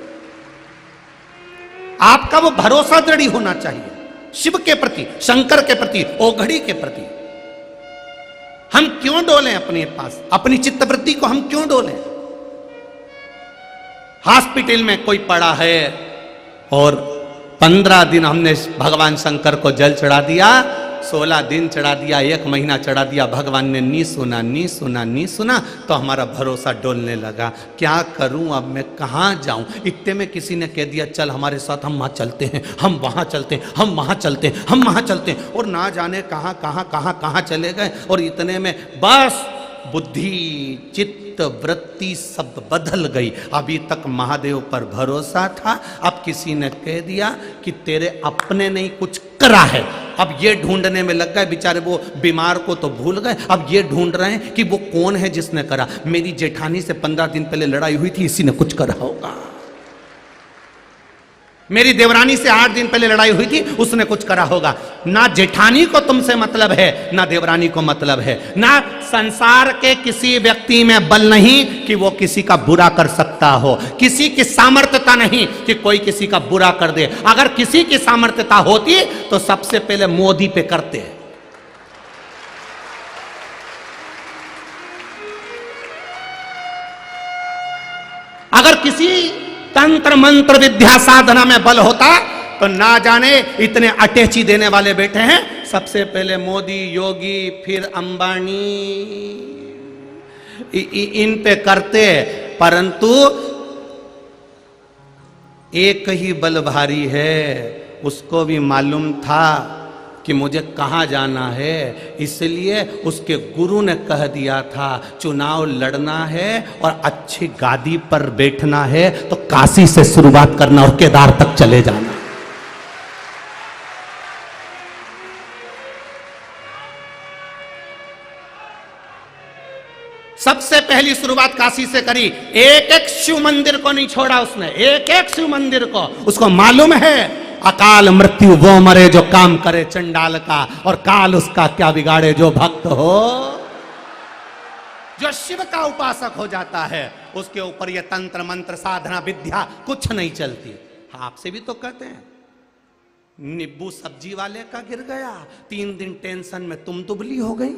A: आपका वो भरोसा दृढ़ होना चाहिए शिव के प्रति, शंकर के प्रति, ओघड़ी के प्रति। हम क्यों डोलें अपने पास, अपनी चित्तवृत्ति को हम क्यों डोलें? हॉस्पिटल में कोई पड़ा है और 15 दिन हमने भगवान शंकर को जल चढ़ा दिया, 16 दिन चढ़ा दिया, 1 महीना चढ़ा दिया, भगवान ने नी सुना, नी सुना, नी सुना, तो हमारा भरोसा डोलने लगा। क्या करूं अब, मैं कहां जाऊं? इतने में किसी ने कह दिया चल हमारे साथ, हम वहां चलते हैं, हम वहां चलते हैं, हम वहां चलते हैं, हम वहां चलते हैं, और ना जाने कहां कहां कहां कहां चले गए। और इतने में बस बुद्धि, चित्त, वृत्ति सब बदल गई। अभी तक महादेव पर भरोसा था, अब किसी ने कह दिया कि तेरे अपने नहीं कुछ करा है, अब ये ढूंढने में लग गए बेचारे, वो बीमार को तो भूल गए, अब ये ढूंढ रहे हैं कि वो कौन है जिसने करा। मेरी जेठानी से 15 दिन पहले लड़ाई हुई थी, इसी ने कुछ करा होगा। मेरी देवरानी से 8 दिन पहले लड़ाई हुई थी, उसने कुछ करा होगा। ना जेठानी को तुमसे मतलब है, ना देवरानी को मतलब है। ना संसार के किसी व्यक्ति में बल नहीं कि वो किसी का बुरा कर सकता हो। किसी की सामर्थ्यता नहीं कि कोई किसी का बुरा कर दे। अगर किसी की सामर्थ्यता होती तो सबसे पहले मोदी पे करते। अगर किसी तंत्र मंत्र विद्या साधना में बल होता तो ना जाने इतने अटैची देने वाले बैठे हैं। सबसे पहले मोदी, योगी, फिर अंबानी, इन पे करते। परंतु एक ही बल भारी है, उसको भी मालूम था कि मुझे कहाँ जाना है, इसलिए उसके गुरु ने कह दिया था चुनाव लड़ना है और अच्छी गादी पर बैठना है तो काशी से शुरुआत करना और केदार तक चले जाना। सबसे पहली शुरुआत काशी से करी। एक एक शिव मंदिर को नहीं छोड़ा उसने, एक एक शिव मंदिर को। उसको मालूम है अकाल मृत्यु वो मरे जो काम करे चंडाल का, और काल उसका क्या बिगाड़े जो भक्त हो। जो शिव का उपासक हो जाता है उसके ऊपर ये तंत्र मंत्र साधना विद्या कुछ नहीं चलती। आपसे भी तो कहते हैं, नींबू सब्जी वाले का गिर गया, 3 दिन टेंशन में तुम दुबली हो गई।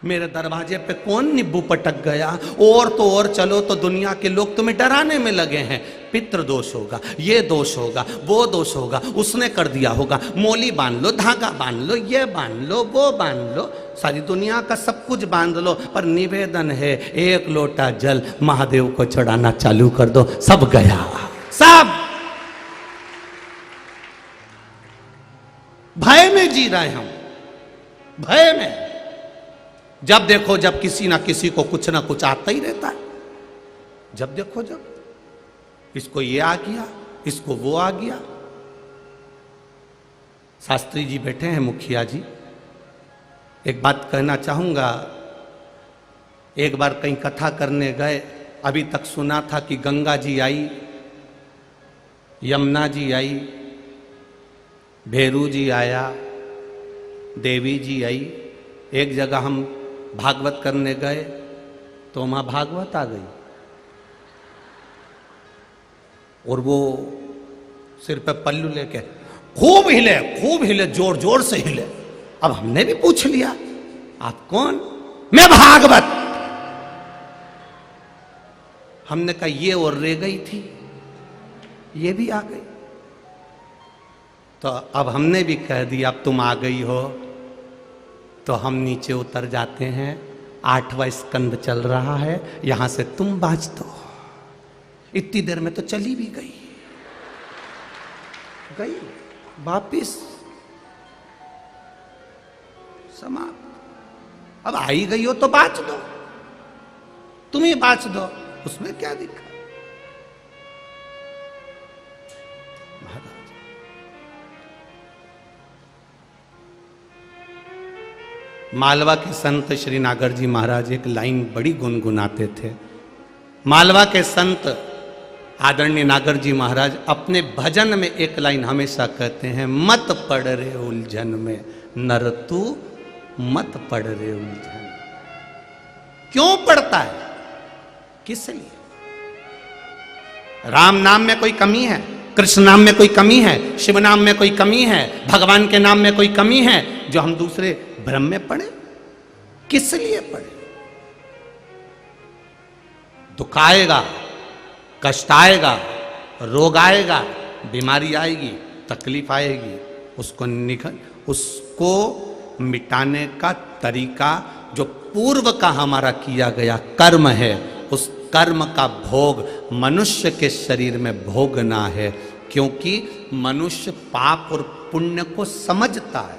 A: मेरे दरवाजे पे कौन नींबू पटक गया, और तो और चलो तो दुनिया के लोग तुम्हें डराने में लगे हैं। पितृ दोष होगा, ये दोष होगा, वो दोष होगा, उसने कर दिया होगा, मोली बांध लो, धागा बांध लो, ये बांध लो, वो बांध लो, सारी दुनिया का सब कुछ बांध लो, पर निवेदन है एक लोटा जल महादेव को चढ़ाना चालू कर दो, सब गया। सब भय में जी रहे हम, भय में। जब देखो जब किसी ना किसी को कुछ ना कुछ आता ही रहता है। जब देखो जब इसको ये आ गया, इसको वो आ गया। शास्त्री जी बैठे हैं, मुखिया जी। एक बात कहना चाहूंगा, एक बार कहीं कथा करने गए, अभी तक सुना था कि गंगा जी आई, यमुना जी आई, भेरू जी आया, देवी जी आई। एक जगह हम भागवत करने गए तो वहां भागवत आ गई और वो सिर पे पल्लू लेके खूब हिले, जोर जोर से हिले। अब हमने भी पूछ लिया, आप कौन? मैं भागवत। हमने कहा ये और रह गई थी, ये भी आ गई। तो अब हमने भी कह दिया अब तुम आ गई हो तो हम नीचे उतर जाते हैं। 8वां स्कंद चल रहा है, यहां से तुम बाँच दो। इतनी देर में तो चली भी गई वापिस समाप्त। अब आई गई हो तो बाँच दो, तुम ही बाँच दो, उसमें क्या दिक्कत। मालवा के संत श्री नागर जी महाराज एक लाइन बड़ी गुनगुनाते थे। मालवा के संत आदरणीय नागर जी महाराज अपने भजन में एक लाइन हमेशा कहते हैं, मत पड़ रे उलझन में नर तू, मत पड़ रे उलझन। क्यों पड़ता है, किस लिए? राम नाम में कोई कमी है, कृष्ण नाम में कोई कमी है, शिव नाम में कोई कमी है, भगवान के नाम में कोई कमी है जो हम दूसरे भ्रम में पड़े? किस लिए पड़े? दुख आएगा, कष्ट आएगा, रोग आएगा, बीमारी आएगी, तकलीफ आएगी, उसको मिटाने का तरीका जो पूर्व का हमारा किया गया कर्म है, उस कर्म का भोग मनुष्य के शरीर में भोगना है। क्योंकि मनुष्य पाप और पुण्य को समझता है,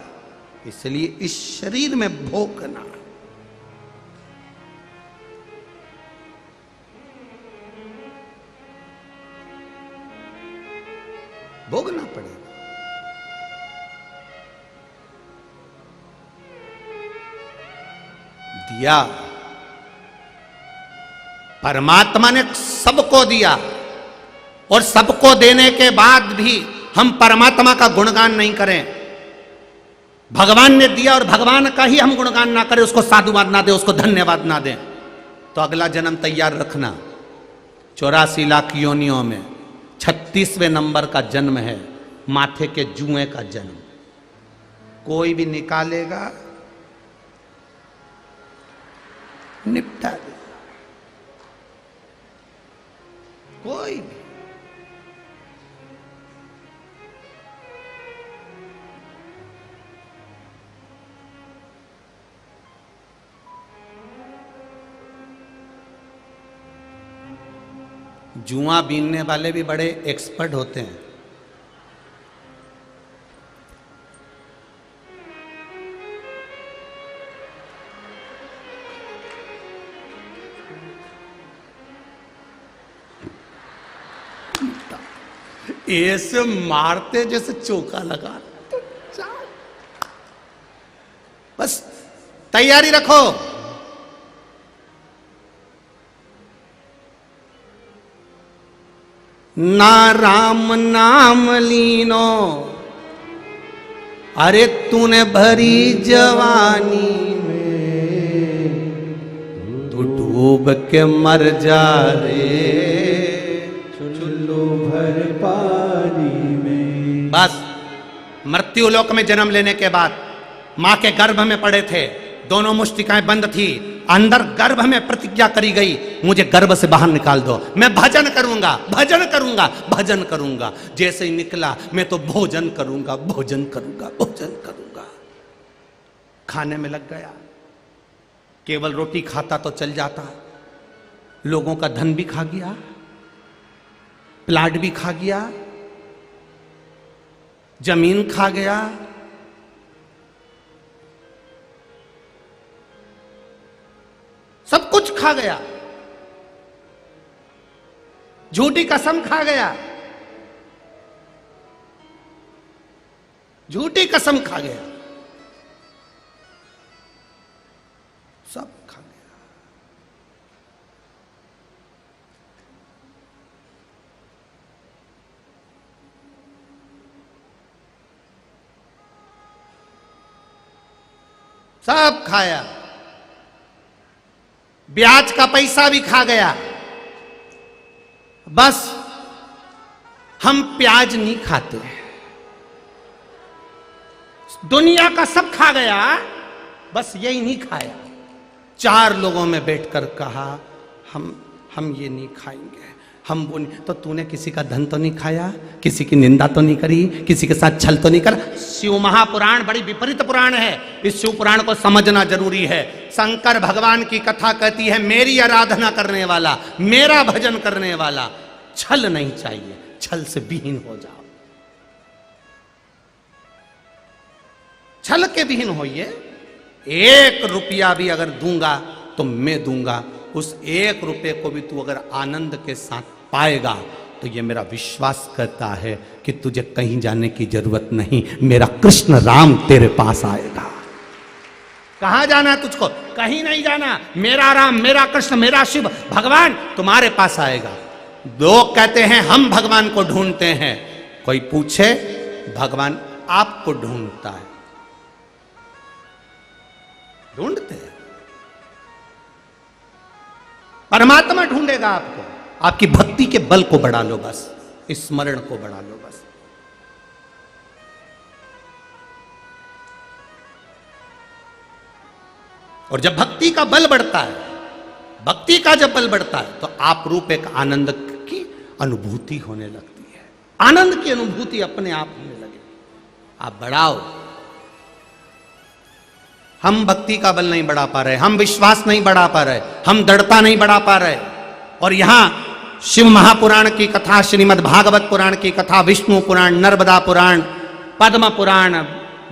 A: इसलिए इस शरीर में भोगना है। भोगना पड़ेगा। दिया। परमात्मा ने सबको दिया और सबको देने के बाद भी हम परमात्मा का गुणगान नहीं करें, भगवान ने दिया और भगवान का ही हम गुणगान ना करें, उसको साधुवाद ना दें, उसको धन्यवाद ना दें, तो अगला जन्म तैयार रखना। 84 लाख योनियों में 36वें नंबर का जन्म है, माथे के जुए का जन्म। कोई भी निकालेगा, निपटा दे, कोई भी। जुआ बीनने वाले भी बड़े एक्सपर्ट होते हैं। ऐसे मारते जैसे चौका लगा। बस तैयारी रखो। ना राम नाम लीनो, अरे तूने भरी जवानी में, तू डूब के मर जा रे चुल्लू भर पानी में। बस मृत्यु लोक में जन्म लेने के बाद मां के गर्भ में पड़े थे, दोनों मुष्टिकाएं बंद थी, अंदर गर्भ में प्रतिज्ञा करी गई, मुझे गर्भ से बाहर निकाल दो, मैं भजन करूंगा, भजन करूंगा, भजन करूंगा। जैसे ही निकला, मैं तो भोजन करूंगा, भोजन करूंगा, भोजन करूंगा। खाने में लग गया। केवल रोटी खाता तो चल जाता, लोगों का धन भी खा गया, प्लाट भी खा गया, जमीन खा गया, सब कुछ खा गया, झूठी कसम खा गया, झूठी कसम खा गया, सब खा गया। सब खाया, ब्याज का पैसा भी खा गया। बस हम प्याज नहीं खाते, दुनिया का सब खा गया, बस यही नहीं खाया। 4 लोगों में बैठकर कहा, हम ये नहीं खाएंगे, हम वो नहीं। तो तूने किसी का धन तो नहीं खाया, किसी की निंदा तो नहीं करी, किसी के साथ छल तो नहीं कर। शिव महापुराण बड़ी विपरीत पुराण है, इस शिव पुराण को समझना जरूरी है। शंकर भगवान की कथा कहती है, मेरी आराधना करने वाला, मेरा भजन करने वाला, छल नहीं चाहिए, छल से विहीन हो जाओ, छल के विहीन होइए। 1 रुपया भी अगर दूंगा तो मैं दूंगा, उस 1 रुपये को भी तू अगर आनंद के साथ पाएगा तो ये मेरा विश्वास करता है कि तुझे कहीं जाने की जरूरत नहीं, मेरा कृष्ण राम तेरे पास आएगा। कहां जाना है तुझको? कहीं नहीं जाना, मेरा राम, मेरा कृष्ण, मेरा शिव भगवान तुम्हारे पास आएगा। लोग कहते हैं हम भगवान को ढूंढते हैं, कोई पूछे भगवान आपको ढूंढता है, ढूंढते हैं। परमात्मा ढूंढेगा आपको, आपकी भक्ति के बल को बढ़ा लो, बस स्मरण को बढ़ा लो बस। और जब भक्ति का बल बढ़ता है, भक्ति का जब बल बढ़ता है, तो आप रूप एक आनंद की अनुभूति होने लगती है, आनंद की अनुभूति अपने आप होने लगे। आप बढ़ाओ। हम भक्ति का बल नहीं बढ़ा पा रहे, हम विश्वास नहीं बढ़ा पा रहे, हम दृढ़ता नहीं बढ़ा पा रहे। और यहां शिव महापुराण की कथा, श्रीमद् भागवत पुराण की कथा, विष्णु पुराण, नर्मदा पुराण, पद्म पुराण,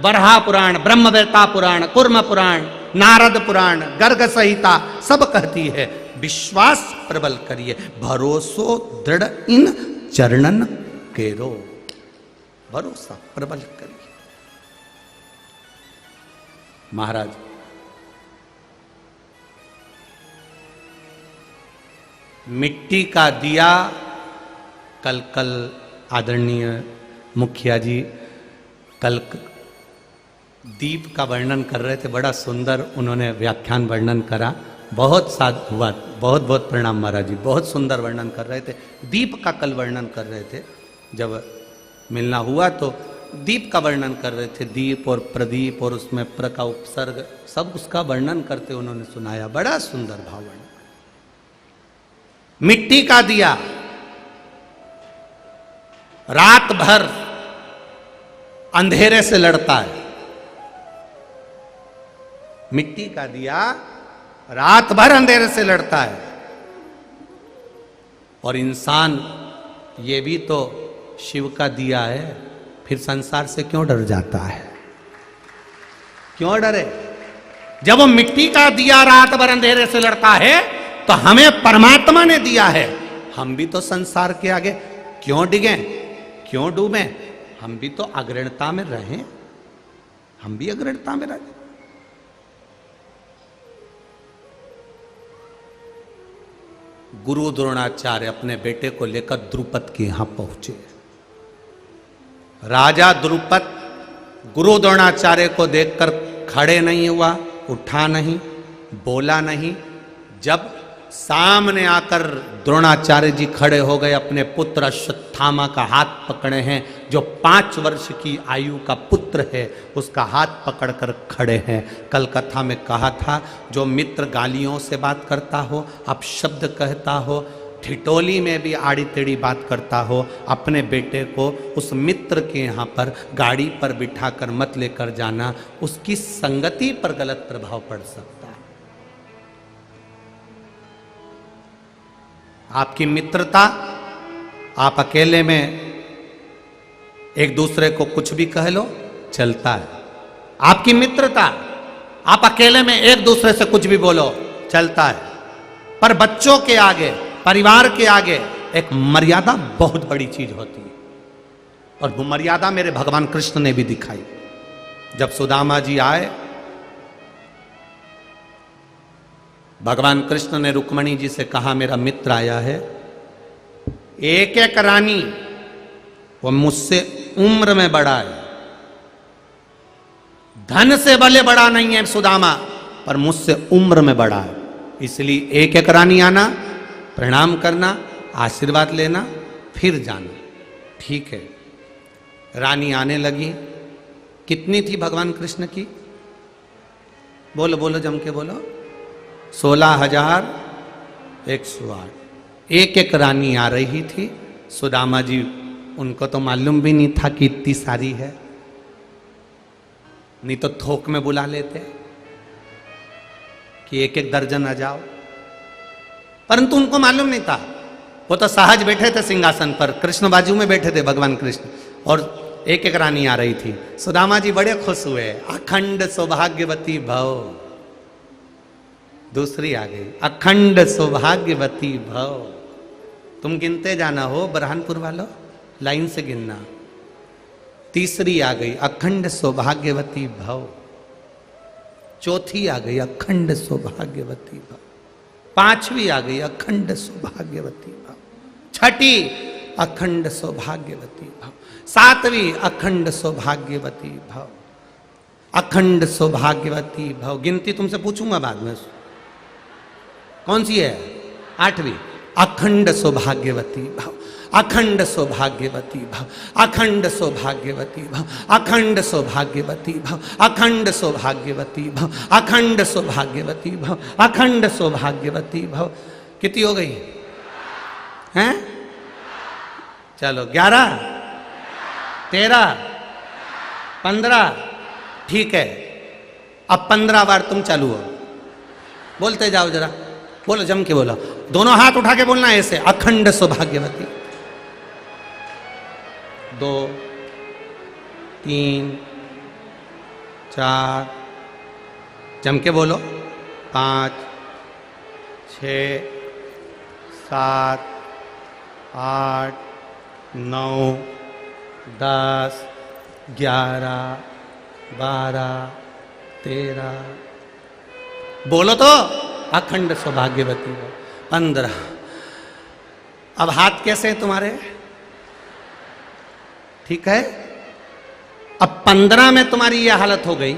A: बरहा पुराण, ब्रह्मवेत्ता पुराण, कुर्म पुराण, नारद पुराण, गर्ग संहिता सब कहती है विश्वास प्रबल करिए, भरोसो दृढ़ इन चरणन केरो। भरोसा प्रबल करिए। महाराज मिट्टी का दिया। कल कल आदरणीय मुखिया जी कल दीप का वर्णन कर रहे थे, बड़ा सुंदर उन्होंने व्याख्यान वर्णन करा। बहुत साधुवाद, बहुत बहुत प्रणाम महाराज जी, बहुत सुंदर वर्णन कर रहे थे। दीप का कल वर्णन कर रहे थे, जब मिलना हुआ तो दीप का वर्णन कर रहे थे। दीप और प्रदीप और उसमें प्र का उपसर्ग सब उसका वर्णन करते उन्होंने सुनाया, बड़ा सुंदर भाव वर्णन। मिट्टी का दिया रात भर अंधेरे से लड़ता है। मिट्टी का दिया रात भर अंधेरे से लड़ता है। और इंसान ये भी तो शिव का दिया है, फिर संसार से क्यों डर जाता है? क्यों डरे? जब वो मिट्टी का दिया रात भर अंधेरे से लड़ता है तो हमें परमात्मा ने दिया है। हम भी तो संसार के आगे क्यों डिगे, क्यों डूबे? हम भी तो अग्रणता में रहें, हम भी अग्रणता में रहें। गुरु द्रोणाचार्य अपने बेटे को लेकर द्रुपद के यहां पहुंचे। राजा द्रुपद गुरु द्रोणाचार्य को देखकर खड़े नहीं हुआ, उठा नहीं, बोला नहीं। जब सामने आकर द्रोणाचार्य जी खड़े हो गए, अपने पुत्र अश्वत्थामा का हाथ पकड़े हैं, जो 5 वर्ष की आयु का पुत्र है, उसका हाथ पकड़कर खड़े हैं। कल कथा में कहा था, जो मित्र गालियों से बात करता हो, अपशब्द कहता हो, ठिठोली में भी आड़ी टेढ़ी बात करता हो, अपने बेटे को उस मित्र के यहाँ पर गाड़ी पर बिठाकर मत लेकर जाना, उसकी संगति पर गलत प्रभाव पड़ सकता है। आपकी मित्रता, आप अकेले में एक दूसरे को कुछ भी कह लो चलता है। आपकी मित्रता, आप अकेले में एक दूसरे से कुछ भी बोलो चलता है। पर बच्चों के आगे, परिवार के आगे एक मर्यादा बहुत बड़ी चीज होती है। और वो मर्यादा मेरे भगवान कृष्ण ने भी दिखाई। जब सुदामा जी आए, भगवान कृष्ण ने रुक्मणी जी से कहा, मेरा मित्र आया है, एक एक रानी, वो मुझसे उम्र में बड़ा है, धन से भले बड़ा नहीं है सुदामा, पर मुझसे उम्र में बड़ा है। इसलिए एक एक रानी आना, प्रणाम करना, आशीर्वाद लेना, फिर जाना। ठीक है। रानी आने लगी। कितनी थी भगवान कृष्ण की? बोलो बोलो, जम के बोलो। 16,108। एक एक रानी आ रही थी। सुदामा जी, उनको तो मालूम भी नहीं था कि इतनी सारी है, नहीं तो थोक में बुला लेते कि एक एक दर्जन आ जाओ। परंतु उनको मालूम नहीं था, वो तो सहज बैठे थे सिंहासन पर, कृष्ण बाजू में बैठे थे भगवान कृष्ण, और एक एक रानी आ रही थी। सुदामा जी बड़े खुश हुए। अखंड सौभाग्यवती भव। दूसरी आ गई, अखंड सौभाग्यवती भव। तुम गिनते जाना हो बरहानपुर वालों, लाइन से गिनना। तीसरी आ गई, अखंड सौभाग्यवती भव। चौथी आ गई, अखंड सौभाग्यवती भव। पांचवी आ गई, अखंड सौभाग्यवती भव। छठी, अखंड सौभाग्यवती भव। सातवीं, अखंड सौभाग्यवती भव। अखंड सौभाग्यवती भव। गिनती तुमसे पूछूंगा बाद में, कौन सी है? आठवीं, अखंड सौभाग्यवती भव। अखंड सौभाग्यवती भव। अखंड सौभाग्यवती भव। अखंड सौभाग्यवती भव। अखंड सौभाग्यवती भव। अखंड सौभाग्यवती भव। अखंड सौभाग्यवती भव। कितनी हो गई हैं? चलो 11, 13, 15। ठीक है, अब 15 बार तुम चालू हो, बोलते जाओ जरा, बोलो जम के बोलो, दोनों हाथ उठा के बोलना ऐसे, अखंड सौभाग्यवती। 2, 3, 4, जम के बोलो, 5, 6, 7, 8, 9, 10, 11, 12, 13। बोलो तो, अखंड सौभाग्यवती। 15, अब हाथ कैसे हैं तुम्हारे? ठीक है। अब 15 में तुम्हारी यह हालत हो गई,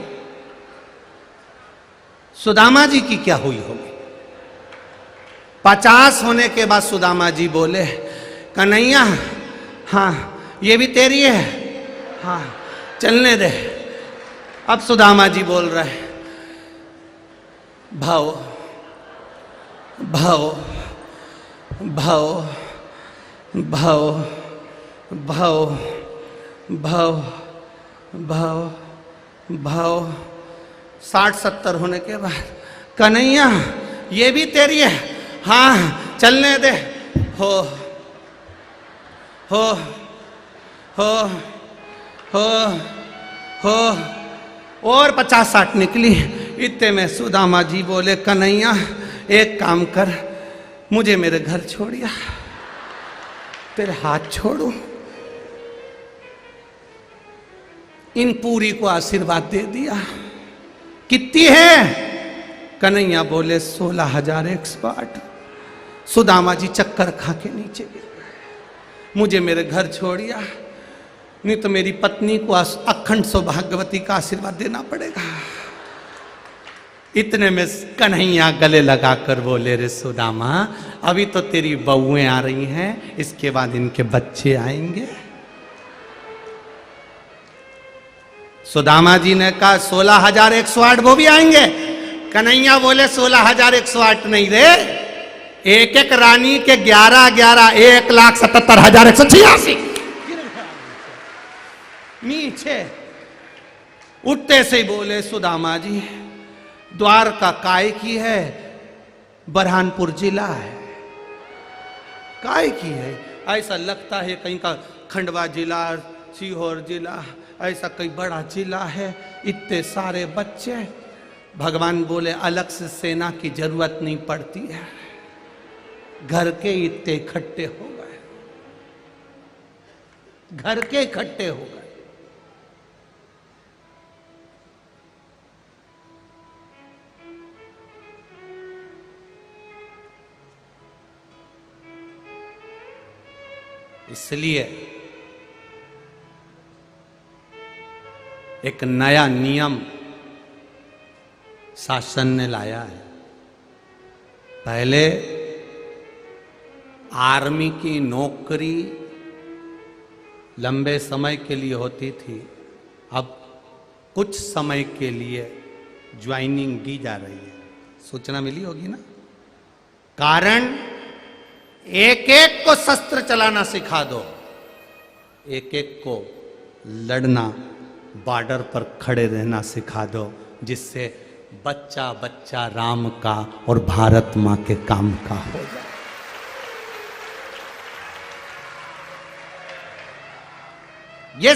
A: सुदामा जी की क्या हुई होगी? 50 होने के बाद सुदामा जी बोले, कन्हैया हाँ ये भी तेरी है, हाँ चलने दे। अब सुदामा जी बोल रहे, भाओ भाओ भाओ भाओ भाओ भाओ भाओ भाओ। 60-70 होने के बाद, कन्हैया ये भी तेरी है, हाँ चलने दे। हो हो हो हो हो। और 50-60 निकली। इतने में सुदामा जी बोले, कन्हैया एक काम कर, मुझे मेरे घर छोड़िया, तेरे हाथ छोड़ू, इन पूरी को आशीर्वाद दे दिया। कितनी है? कन्हैया बोले 16,108। सुदामा जी चक्कर खा के नीचे गिर गए। मुझे मेरे घर छोड़िया, नहीं तो मेरी पत्नी को अखंड सौभाग्यवती का आशीर्वाद देना पड़ेगा। इतने में कन्हैया गले लगाकर बोले, रे सुदामा अभी तो तेरी बहुएं आ रही हैं, इसके बाद इनके बच्चे आएंगे। सुदामा जी ने कहा 16,108 वो भी आएंगे। कन्हैया बोले 16,108 नहीं रे, एक एक रानी के 11-11, 1,77,186। नीचे उठते से ही बोले, सुदामा जी द्वारका काय की है? बरहानपुर जिला है। काय की है? ऐसा लगता है कहीं का खंडवा जिला, सीहोर जिला, ऐसा कोई बड़ा जिला है। इतने सारे बच्चे। भगवान बोले अलग से सेना की जरूरत नहीं पड़ती है, घर के इतने इकट्ठे हो गए, घर के इकट्ठे हो गए। इसलिए एक नया नियम शासन ने लाया है। पहले आर्मी की नौकरी लंबे समय के लिए होती थी, अब कुछ समय के लिए ज्वाइनिंग दी जा रही है। सूचना मिली होगी ना? कारण एक एक को शस्त्र चलाना सिखा दो, एक एक को लड़ना, बॉर्डर पर खड़े रहना सिखा दो, जिससे बच्चा बच्चा राम का और भारत मां के काम का हो जाए। ये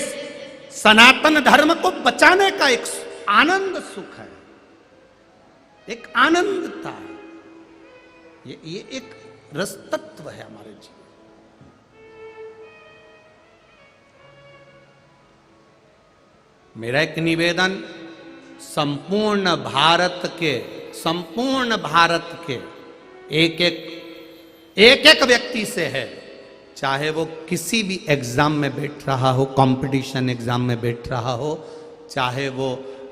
A: सनातन धर्म को बचाने का एक आनंद सुख है, एक आनंदता है, ये एक रस तत्व है हमारे जीवन। मेरा एक निवेदन संपूर्ण भारत के एक एक व्यक्ति से है, चाहे वो किसी भी एग्जाम में बैठ रहा हो, कंपटीशन एग्जाम में बैठ रहा हो, चाहे वो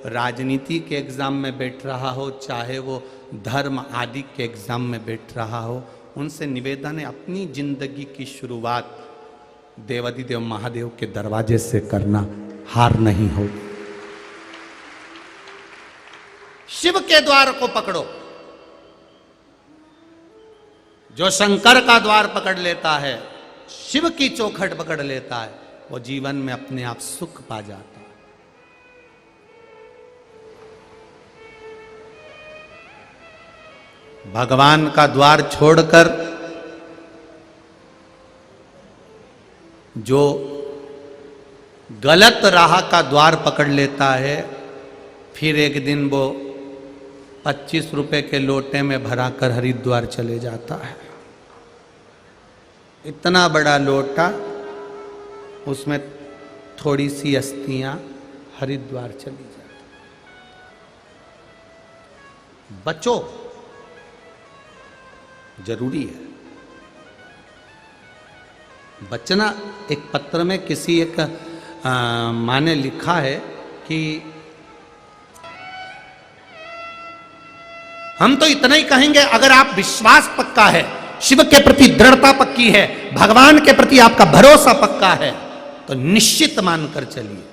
A: राजनीति के एग्जाम में बैठ रहा हो, चाहे वो धर्म आदि के एग्जाम में बैठ रहा हो, उनसे निवेदन है अपनी जिंदगी की शुरुआत देवाधिदेव महादेव के दरवाजे से करना, हार नहीं होगी। शिव के द्वार को पकड़ो। जो शंकर का द्वार पकड़ लेता है, शिव की चौखट पकड़ लेता है, वो जीवन में अपने आप सुख पा जाता है। भगवान का द्वार छोड़कर जो गलत राह का द्वार पकड़ लेता है, फिर एक दिन वो 25 रुपए के लोटे में भराकर हरिद्वार चले जाता है। इतना बड़ा लोटा, उसमें थोड़ी सी अस्थियां, हरिद्वार चली जाती। बचो, जरूरी है। बचना एक पत्र में किसी एक माँ ने लिखा है कि हम तो इतना ही कहेंगे, अगर आप विश्वास पक्का है, शिव के प्रति दृढ़ता पक्की है, भगवान के प्रति आपका भरोसा पक्का है, तो निश्चित मानकर चलिए,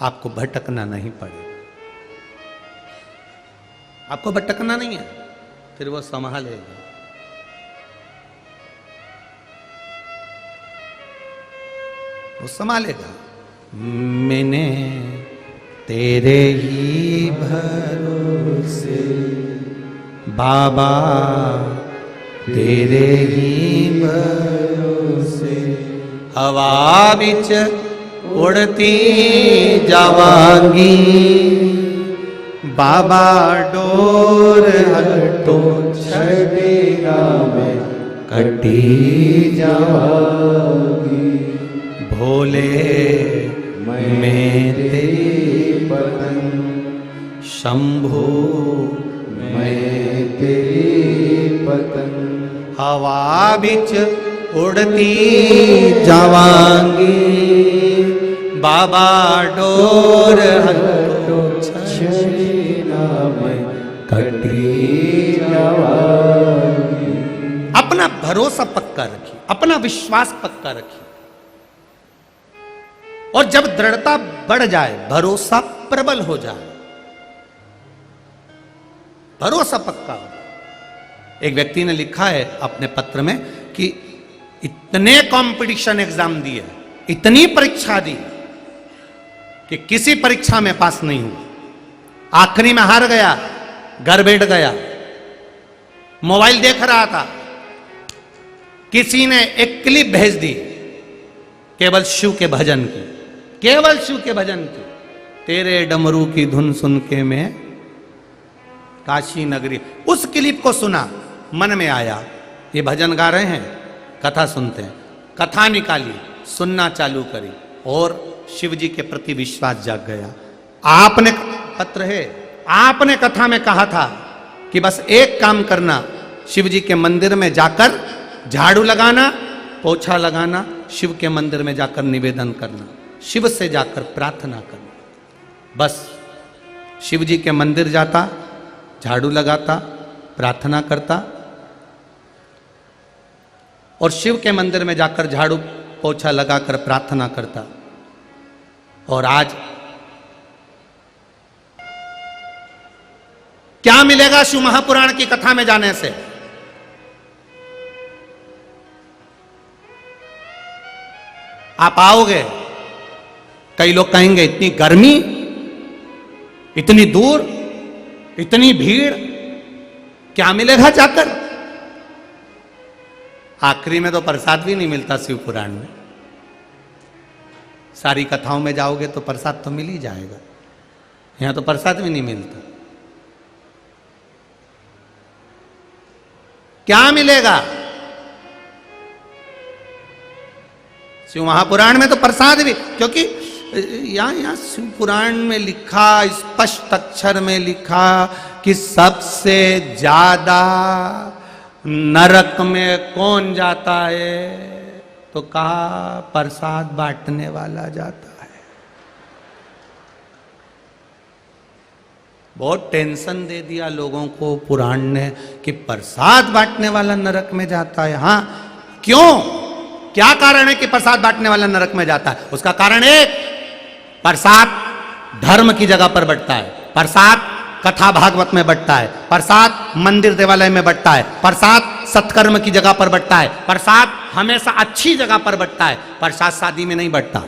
A: आपको भटकना नहीं पड़ेगा। आपको भटकना नहीं है, फिर वो संभालेगा। वो संभालेगा। मैंने तेरे ही भरोसे बाबा, तेरे ही भरोसे हवा बिच उड़ती जावांगी, बाबा डोर हटो छड़ेगा मैं कटी जावांगी, भोले मैं तेरी पतंग, शंभो मैं तेरी पतंग, हवा बिच उड़ती जावांगी, बाबा डोर हटो छड़ेगा मैं कटी जावांगी। अपना भरोसा पक्का रखिए, अपना विश्वास पक्का रखिए, और जब दृढ़ता बढ़ जाए, भरोसा प्रबल हो जाए, भरोसा पक्का हो जाए। एक व्यक्ति ने लिखा है अपने पत्र में कि इतने कंपटीशन एग्जाम दिए, इतनी परीक्षा दी कि किसी परीक्षा में पास नहीं हुआ, आखिरी में हार गया, घर बैठ गया, मोबाइल देख रहा था, किसी ने एक क्लिप भेज दी केवल शिव के भजन की, केवल शिव के भजन की, तेरे डमरू की धुन सुन के मैं काशी नगरी। उस क्लिप को सुना, मन में आया ये भजन गा रहे हैं, कथा सुनते हैं, कथा निकाली, सुनना चालू करी, और शिव जी के प्रति विश्वास जाग गया। आपने पत्र है, आपने कथा में कहा था कि बस एक काम करना, शिव जी के मंदिर में जाकर झाड़ू लगाना, पोछा लगाना, शिव के मंदिर में जाकर निवेदन करना, शिव से जाकर प्रार्थना करना। बस शिव जी के मंदिर जाता, झाड़ू लगाता, प्रार्थना करता, और शिव के मंदिर में जाकर झाड़ू पोछा लगाकर प्रार्थना करता। और आज क्या मिलेगा शिव महापुराण की कथा में जाने से? आप आओगे, कई लोग कहेंगे इतनी गर्मी, इतनी दूर, इतनी भीड़, क्या मिलेगा जाकर? आखिरी में तो प्रसाद भी नहीं मिलता शिव पुराण में। सारी कथाओं में जाओगे तो प्रसाद तो मिल ही जाएगा, यहां तो प्रसाद भी नहीं मिलता। क्या मिलेगा? शिव महापुराण में तो प्रसाद भी, क्योंकि यहां शिव पुराण में लिखा, स्पष्ट अक्षर में लिखा कि सबसे ज्यादा नरक में कौन जाता है, तो कहा प्रसाद बांटने वाला जाता है। बहुत टेंशन दे दिया लोगों को पुराण ने कि प्रसाद बांटने वाला नरक में जाता है। हाँ, क्यों? क्या कारण है कि प्रसाद बांटने वाला नरक में जाता है? उसका कारण एक, प्रसाद धर्म की जगह पर बंटता है, प्रसाद कथा भागवत में बंटता है, प्रसाद मंदिर देवालय में बंटता है, प्रसाद सत्कर्म की जगह पर बंटता है, प्रसाद हमेशा अच्छी जगह पर बंटता है, प्रसाद शादी में नहीं बंटता,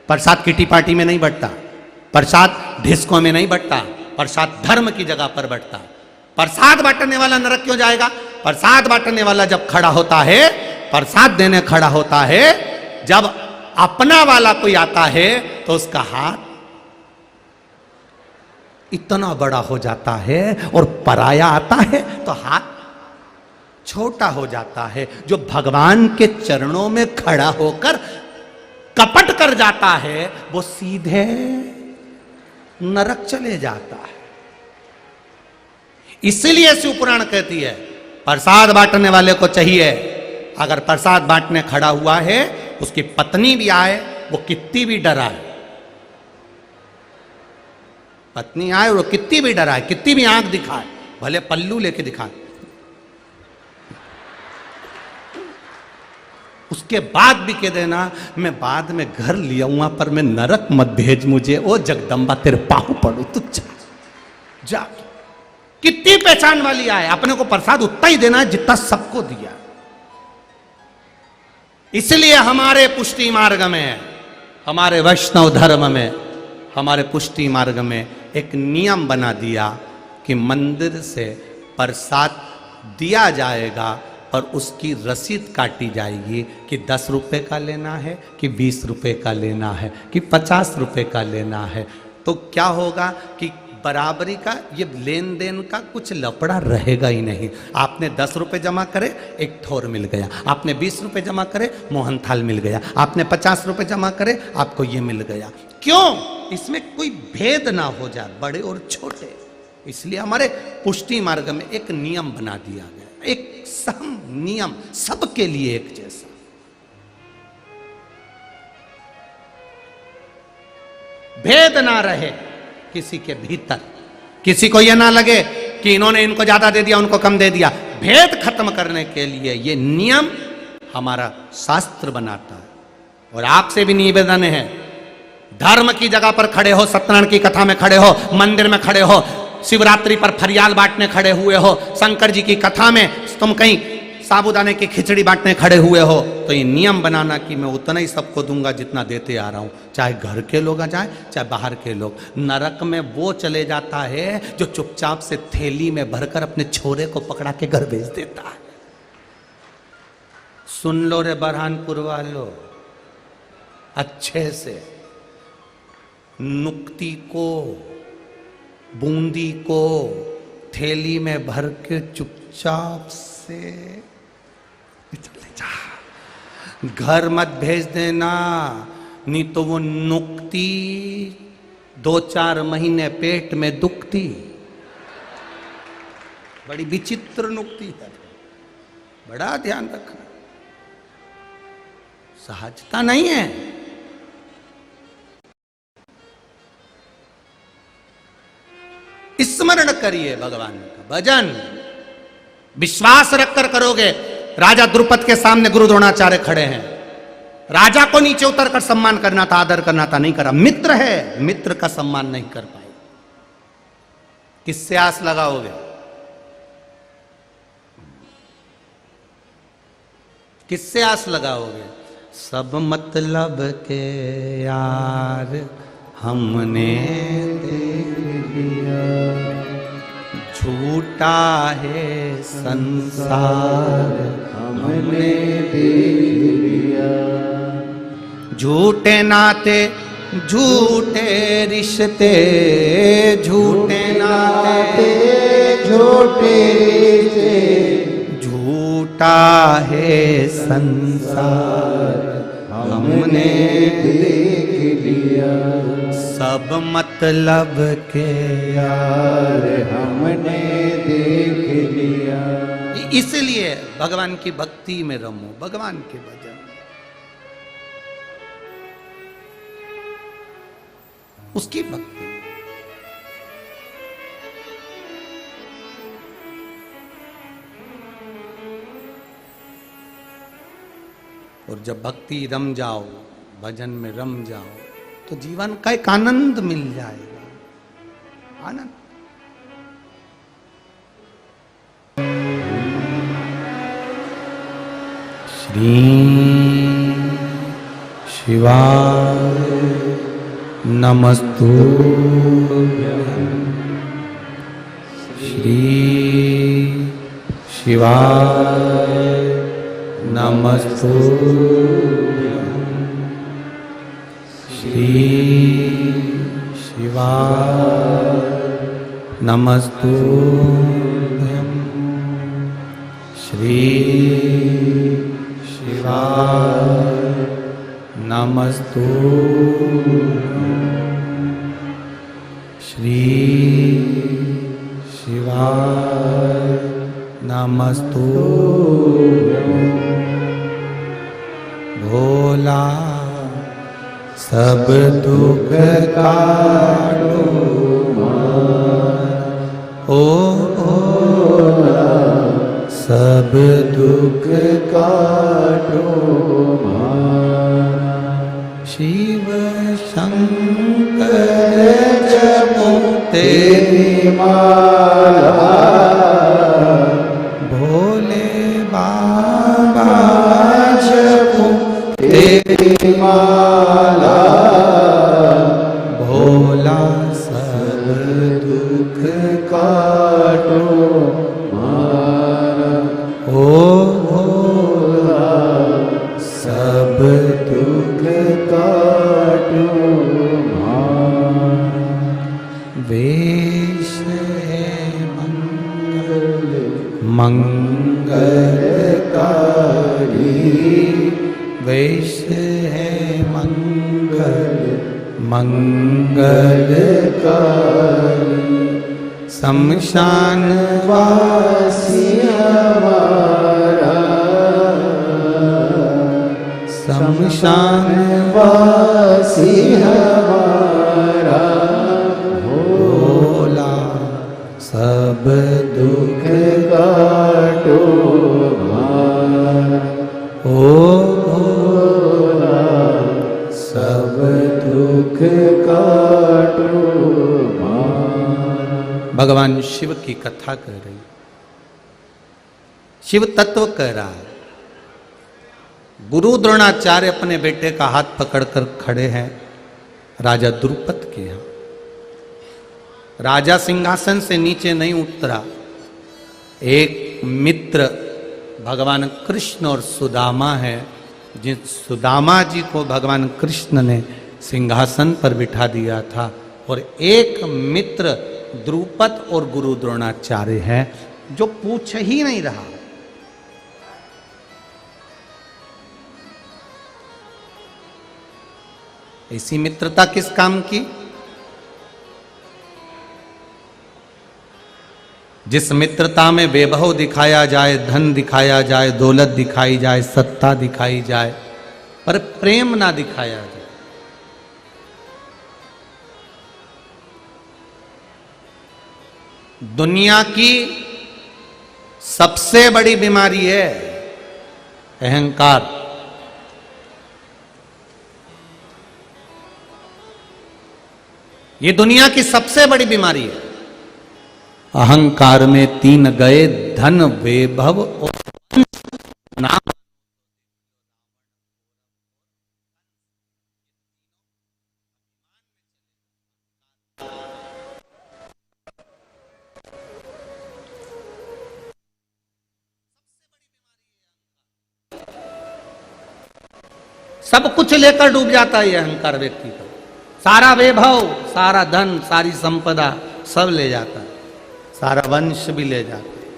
A: प्रसाद किटी पार्टी में नहीं बंटता, प्रसाद डिस्को में नहीं बंटता, प्रसाद धर्म की जगह पर बंटता। प्रसाद बांटने वाला नरक क्यों जाएगा? प्रसाद बांटने वाला जब खड़ा होता है, प्रसाद देने खड़ा होता है, जब अपना वाला कोई आता है तो उसका हाथ इतना बड़ा हो जाता है, और पराया आता है तो हाथ छोटा हो जाता है। जो भगवान के चरणों में खड़ा होकर कपट कर जाता है, वो सीधे नरक चले जाता है। इसीलिए शिव पुराण कहती है प्रसाद बांटने वाले को चाहिए, अगर प्रसाद बांटने खड़ा हुआ है उसकी पत्नी भी आए, वो कितनी भी डराए, पत्नी आए और वो कितनी भी डराए, कितनी भी आंख दिखाए, भले पल्लू लेके दिखाए, उसके बाद भी कह देना मैं बाद में घर लिया हुआ पर मैं नरक मत भेज मुझे, ओ जगदम्बा तेरे पाँव पड़ू, तू जा। कितनी पहचान वाली आए, अपने को प्रसाद उतना ही देना है जितना सबको दिया। इसलिए हमारे पुष्टि मार्ग में, हमारे वैष्णव धर्म में, हमारे पुष्टि मार्ग में एक नियम बना दिया कि मंदिर से प्रसाद दिया जाएगा और उसकी रसीद काटी जाएगी कि 10 रुपए का लेना है कि 20 रुपए का लेना है कि 50 रुपए का लेना है। तो क्या होगा कि बराबरी का ये लेन देन का कुछ लफड़ा रहेगा ही नहीं। आपने 10 रुपए जमा करे, एक ठोर मिल गया, आपने 20 रुपए जमा करे, मोहन थाल मिल गया, आपने 50 रुपए जमा करे, आपको ये मिल गया। क्यों? इसमें कोई भेद ना हो जाए, बड़े और छोटे। इसलिए हमारे पुष्टि मार्ग में एक नियम बना दिया गया, एक सम नियम, सबके लिए एक जैसा। भेद ना रहे किसी के भीतर, किसी को यह ना लगे कि इन्होंने इनको ज्यादा दे दिया, उनको कम दे दिया। भेद खत्म करने के लिए ये नियम हमारा शास्त्र बनाता है। और आपसे भी निवेदन है, धर्म की जगह पर खड़े हो, सत्यनारायण की कथा में खड़े हो, मंदिर में खड़े हो, शिवरात्रि पर फरियाल बांटने खड़े हुए हो, शंकर जी की कथा में तुम कहीं साबूदाने की खिचड़ी बांटने खड़े हुए हो, तो ये नियम बनाना कि मैं उतना ही सबको दूंगा जितना देते आ रहा हूं, चाहे घर के लोग आ जाए चाहे बाहर के लोग। नरक में वो चले जाता है जो चुपचाप से थैली में भरकर अपने छोरे को पकड़ा के घर भेज देता है। सुन लो रे बरहानपुर वालों, अच्छे से, नुक्ती को, बूंदी को थैली में भर के चुपचाप से चले जा, घर मत भेज देना, नहीं तो वो नुक्ती 2-4 महीने पेट में दुखती। बड़ी विचित्र नुक्ती है, बड़ा ध्यान रखना, सहजता नहीं है। स्मरण करिए भगवान का भजन, विश्वास रखकर करोगे। राजा द्रुपद के सामने गुरु द्रोणाचार्य खड़े हैं, राजा को नीचे उतरकर सम्मान करना था, आदर करना था, नहीं करा। मित्र है, मित्र का सम्मान नहीं कर पाए। किससे आस लगाओगे? किससे आस लगाओगे? सब मतलब के यार हमने देख लिया, झूठा है संसार हमने देख लिया, झूठे नाते झूठे रिश्ते, झूठे नाते झूठे रिश्ते, झूठा है संसार हमने देख लिया, सब मतलब के यार हमने देख लिया। इसलिए भगवान की भक्ति में रमो, भगवान के भजन, उसकी भक्ति। और जब भक्ति रम जाओ, भजन में रम जाओ, तो जीवन का एक आनंद मिल जाएगा, आनंद। श्री शिवाय नमस्तुभ्यं, श्री शिवाय नमस्तुभ्यं, श्री शिवाय नमस्तुभ्यं, श्री शिवाय नमस्तुभ्यं, श्री शिवाय नमस्तुभ्यं, भोला सब दुख काटो ओ भोला, सब दुख काटो शिव शंकर जपो तेरी माला, भोले बाबा जपो तेरी माला, भोला सब दुख काटो मारा, ओ भोला सब दुख काटो मारा। वेश है मंगलकारी, वेश है मंगलकारी, शमशान वासी हमारा, शमशान वासी हमारा, भोला सब दुख काटो मारा, ओ भोला सब दुख काटो मारा। भगवान शिव की कथा कर रही, शिव तत्व कह रहा है। गुरु द्रोणाचार्य अपने बेटे का हाथ पकड़कर खड़े हैं राजा द्रुपद के यहां। राजा सिंहासन से नीचे नहीं उतरा। एक मित्र भगवान कृष्ण और सुदामा है, जिस सुदामा जी को भगवान कृष्ण ने सिंहासन पर बिठा दिया था, और एक मित्र द्रुपद और गुरु द्रोणाचार्य है जो पूछ ही नहीं रहा। ऐसी मित्रता किस काम की? जिस मित्रता में वैभव दिखाया जाए, धन दिखाया जाए, दौलत दिखाई जाए, सत्ता दिखाई जाए, पर प्रेम ना दिखाया जाए। दुनिया की सबसे बड़ी बीमारी है अहंकार। ये दुनिया की सबसे बड़ी बीमारी है। अहंकार में तीन गए, धन, वैभव और नाम। सब कुछ लेकर डूब जाता है ये अहंकार व्यक्ति को। सारा वैभव, सारा धन, सारी संपदा सब ले जाता है, सारा वंश भी ले जाता है।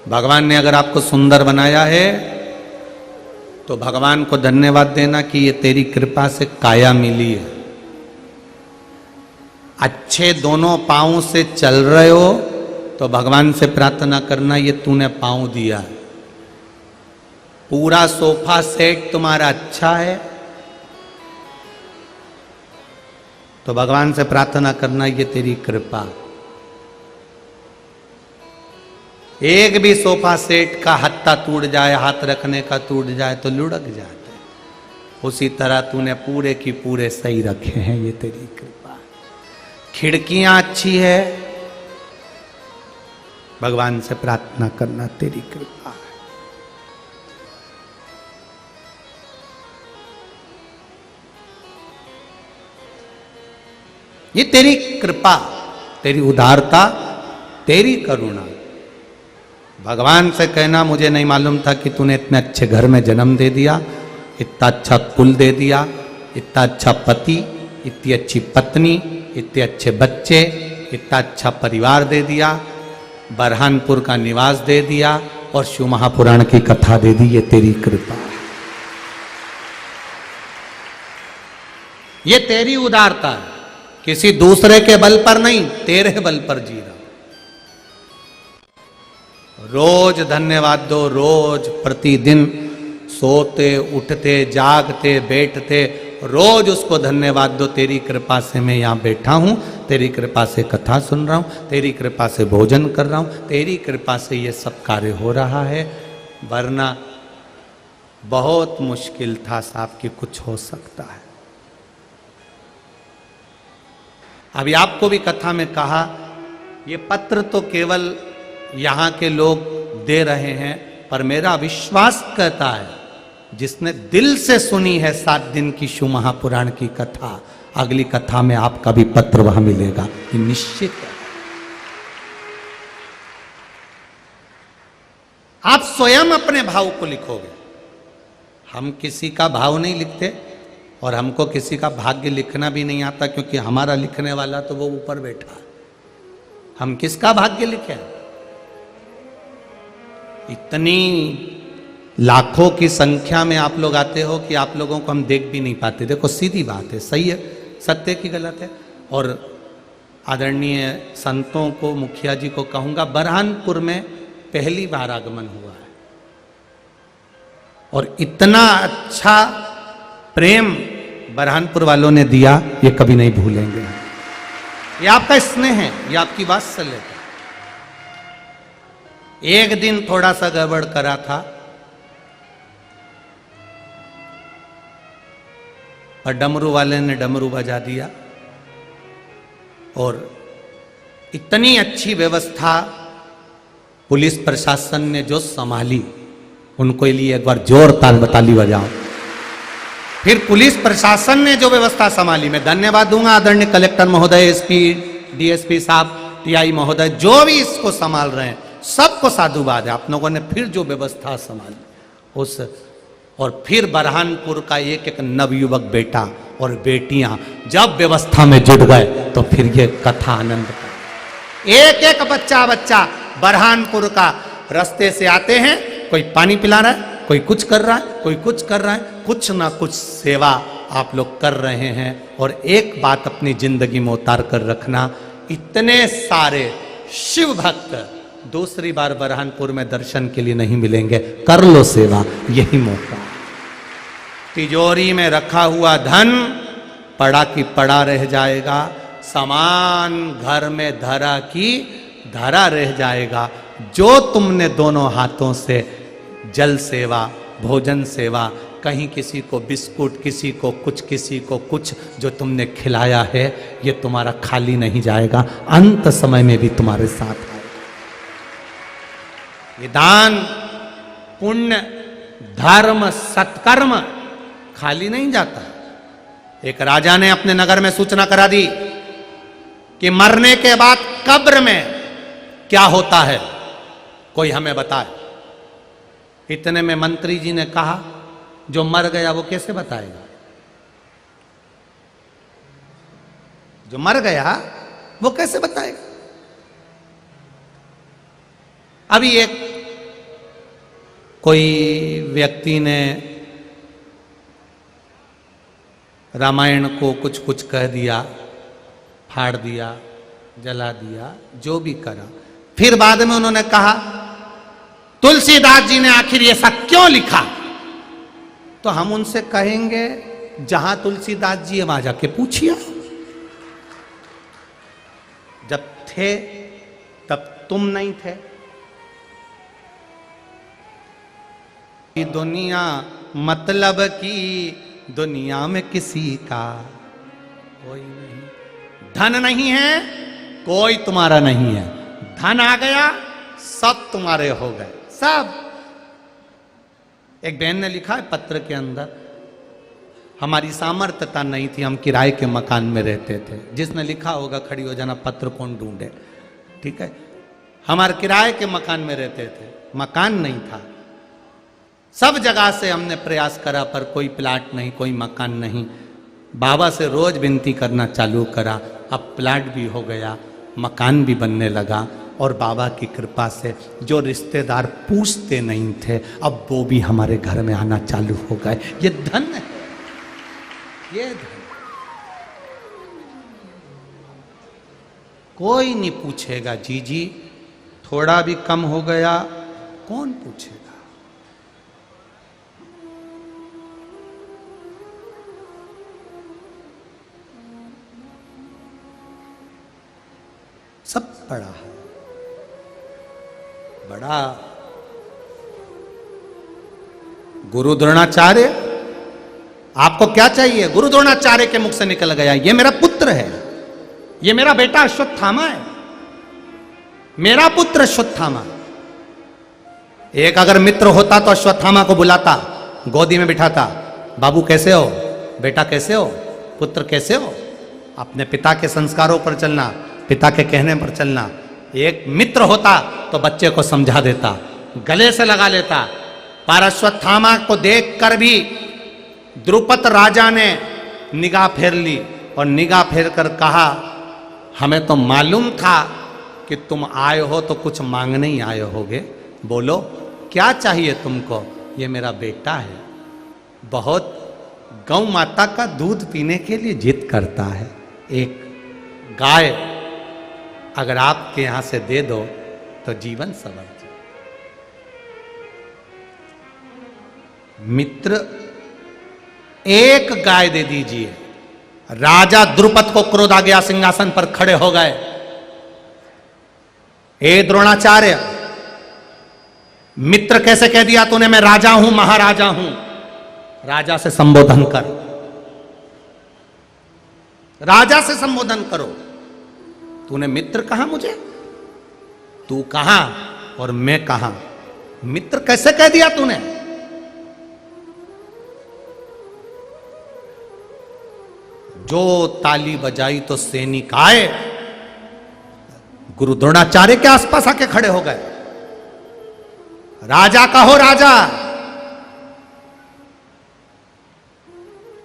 A: भगवान ने अगर आपको सुंदर बनाया है तो भगवान को धन्यवाद देना कि ये तेरी कृपा से काया मिली है। अच्छे दोनों पांवों से चल रहे हो तो भगवान से प्रार्थना करना ये तूने पांव दिया है। पूरा सोफा सेट तुम्हारा अच्छा है तो भगवान से प्रार्थना करना ये तेरी कृपा। एक भी सोफा सेट का हत्था टूट जाए, हाथ रखने का टूट जाए तो लुढ़क जाते हैं। उसी तरह तूने पूरे की पूरे सही रखे हैं, ये तेरी कृपा। खिड़कियां अच्छी है, भगवान से प्रार्थना करना तेरी कृपा है। ये तेरी कृपा, तेरी उदारता, तेरी करुणा। भगवान से कहना मुझे नहीं मालूम था कि तूने इतने अच्छे घर में जन्म दे दिया, इतना अच्छा कुल दे दिया, इतना अच्छा पति, इतनी अच्छी पत्नी, इतने अच्छे बच्चे, इतना अच्छा परिवार दे दिया, बरहानपुर का निवास दे दिया और शिव महापुराण की कथा दे दी। ये तेरी कृपा, ये तेरी उदारता है। किसी दूसरे के बल पर नहीं, तेरे बल पर जी रहा। रोज धन्यवाद दो, रोज प्रतिदिन सोते उठते जागते बैठते रोज उसको धन्यवाद दो, तेरी कृपा से मैं यहाँ बैठा हूँ, तेरी कृपा से कथा सुन रहा हूँ, तेरी कृपा से भोजन कर रहा हूँ, तेरी कृपा से ये सब कार्य हो रहा है। वरना बहुत मुश्किल था साहब कि कुछ हो सकता है। अभी आपको भी कथा में कहा, ये पत्र तो केवल यहाँ के लोग दे रहे हैं, पर मेरा विश्वास कहता है जिसने दिल से सुनी है 7 दिन की शिव महापुराण की कथा, अगली कथा में आपका भी पत्र वहां मिलेगा, ये निश्चित है। आप स्वयं अपने भाव को लिखोगे। हम किसी का भाव नहीं लिखते और हमको किसी का भाग्य लिखना भी नहीं आता, क्योंकि हमारा लिखने वाला तो वो ऊपर बैठा है। हम किसका भाग्य लिखें? इतनी लाखों की संख्या में आप लोग आते हो कि आप लोगों को हम देख भी नहीं पाते। देखो सीधी बात है, सही है, सत्य की गलत है। और आदरणीय संतों को, मुखिया जी को कहूंगा, बरहानपुर में पहली बार आगमन हुआ है और इतना अच्छा प्रेम बरहानपुर वालों ने दिया, ये कभी नहीं भूलेंगे। ये आपका स्नेह है, ये आपकी वात्सल्य है। एक दिन थोड़ा सा गड़बड़ करा था, और डमरू वाले ने डमरू बजा दिया, और इतनी अच्छी व्यवस्था पुलिस प्रशासन ने जो संभाली, उनको लिए एक बार जोरदार ताली बजाओ। फिर पुलिस प्रशासन ने जो व्यवस्था संभाली, मैं धन्यवाद दूंगा आदरणीय कलेक्टर महोदय, एसपी, डीएसपी साहब, टीआई महोदय, जो भी इसको संभाल रहे हैं, सबको साधुवाद है। आप लोगों ने फिर जो व्यवस्था संभाली उस, और फिर बरहानपुर का एक एक नवयुवक बेटा और बेटियां जब व्यवस्था में जुट गए तो फिर ये कथा आनंद का। एक एक बच्चा बरहानपुर का रास्ते से आते हैं, कोई पानी पिला रहा है, कोई कुछ कर रहा है, कोई कुछ कर रहा है, कुछ ना कुछ सेवा आप लोग कर रहे हैं। और एक बात अपनी जिंदगी में उतार कर रखना, इतने सारे शिव भक्त दूसरी बार बरहानपुर में दर्शन के लिए नहीं मिलेंगे। कर लो सेवा, यही मौका। तिजोरी में रखा हुआ धन पड़ा की पड़ा रह जाएगा, सामान घर में धरा की धरा रह जाएगा। जो तुमने दोनों हाथों से जल सेवा, भोजन सेवा, कहीं किसी को बिस्कुट, किसी को कुछ जो तुमने खिलाया है, ये तुम्हारा खाली नहीं जाएगा, अंत समय में भी तुम्हारे साथ आएगा। ये दान, पुण्य, धर्म, सत्कर्म खाली नहीं जाता। एक राजा ने अपने नगर में सूचना करा दी कि मरने के बाद कब्र में क्या होता है, कोई हमें बताए। इतने में मंत्री जी ने कहा, जो मर गया वो कैसे बताएगा? जो मर गया वो कैसे बताएगा? अभी एक कोई व्यक्ति ने रामायण को कुछ कह दिया, फाड़ दिया, जला दिया, जो भी करा। फिर बाद में उन्होंने कहा, तुलसीदास जी ने आखिर ये सब क्यों लिखा? तो हम उनसे कहेंगे, जहां तुलसीदास जी है वहां जाके पूछिए। जब थे तब तुम नहीं थे। दुनिया मतलब की दुनिया में किसी का कोई नहीं, धन नहीं है कोई तुम्हारा नहीं है, धन आ गया सब तुम्हारे हो गए, सब। एक बहन ने लिखा है पत्र के अंदर, हमारी सामर्थ्यता नहीं थी, हम किराए के मकान में रहते थे। जिसने लिखा होगा खड़ी हो जाना, पत्र कौन ढूंढे, ठीक है। हमारे किराए के मकान में रहते थे, मकान नहीं था। सब जगह से हमने प्रयास करा पर कोई प्लाट नहीं, कोई मकान नहीं। बाबा से रोज विनती करना चालू करा, अब प्लाट भी हो गया, मकान भी बनने लगा। और बाबा की कृपा से जो रिश्तेदार पूछते नहीं थे, अब वो भी हमारे घर में आना चालू हो गए। ये धन है, ये धन। कोई नहीं पूछेगा, जी थोड़ा भी कम हो गया, कौन पूछेगा? सब पढ़ा है। बड़ा गुरु द्रोणाचार्य, आपको क्या चाहिए? गुरु द्रोणाचार्य के मुख से निकल गया, ये मेरा पुत्र है, ये मेरा बेटा अश्वत्थामा है, मेरा पुत्र अश्वत्थामा। एक अगर मित्र होता तो अश्वत्थामा को बुलाता, गोदी में बिठाता, बाबू कैसे हो, बेटा कैसे हो, पुत्र कैसे हो। अपने पिता के संस्कारों पर चलना, पिता के कहने पर चलना। एक मित्र होता तो बच्चे को समझा देता, गले से लगा लेता। पर अश्वत्थामा को देखकर भी द्रुपद राजा ने निगाह फेर ली और निगाह फेर कर कहा, हमें तो मालूम था कि तुम आए हो तो कुछ मांगने ही आए होगे, बोलो क्या चाहिए तुमको। ये मेरा बेटा है, बहुत गौ माता का दूध पीने के लिए जिद करता है, एक गाय अगर आपके यहां से दे दो तो जीवन संवर जाए। मित्र एक गाय दे दीजिए। राजा द्रुपद को क्रोध आ गया, सिंहासन पर खड़े हो गए। ए द्रोणाचार्य, मित्र कैसे कह दिया तूने, मैं राजा हूं, महाराजा हूं। राजा से संबोधन कर, राजा से संबोधन करो। तूने मित्र कहा मुझे, तू कहा और मैं कहा, मित्र कैसे कह दिया तूने। जो ताली बजाई तो सैनिक आए, गुरु द्रोणाचार्य के आसपास आके खड़े हो गए। राजा कहो, राजा,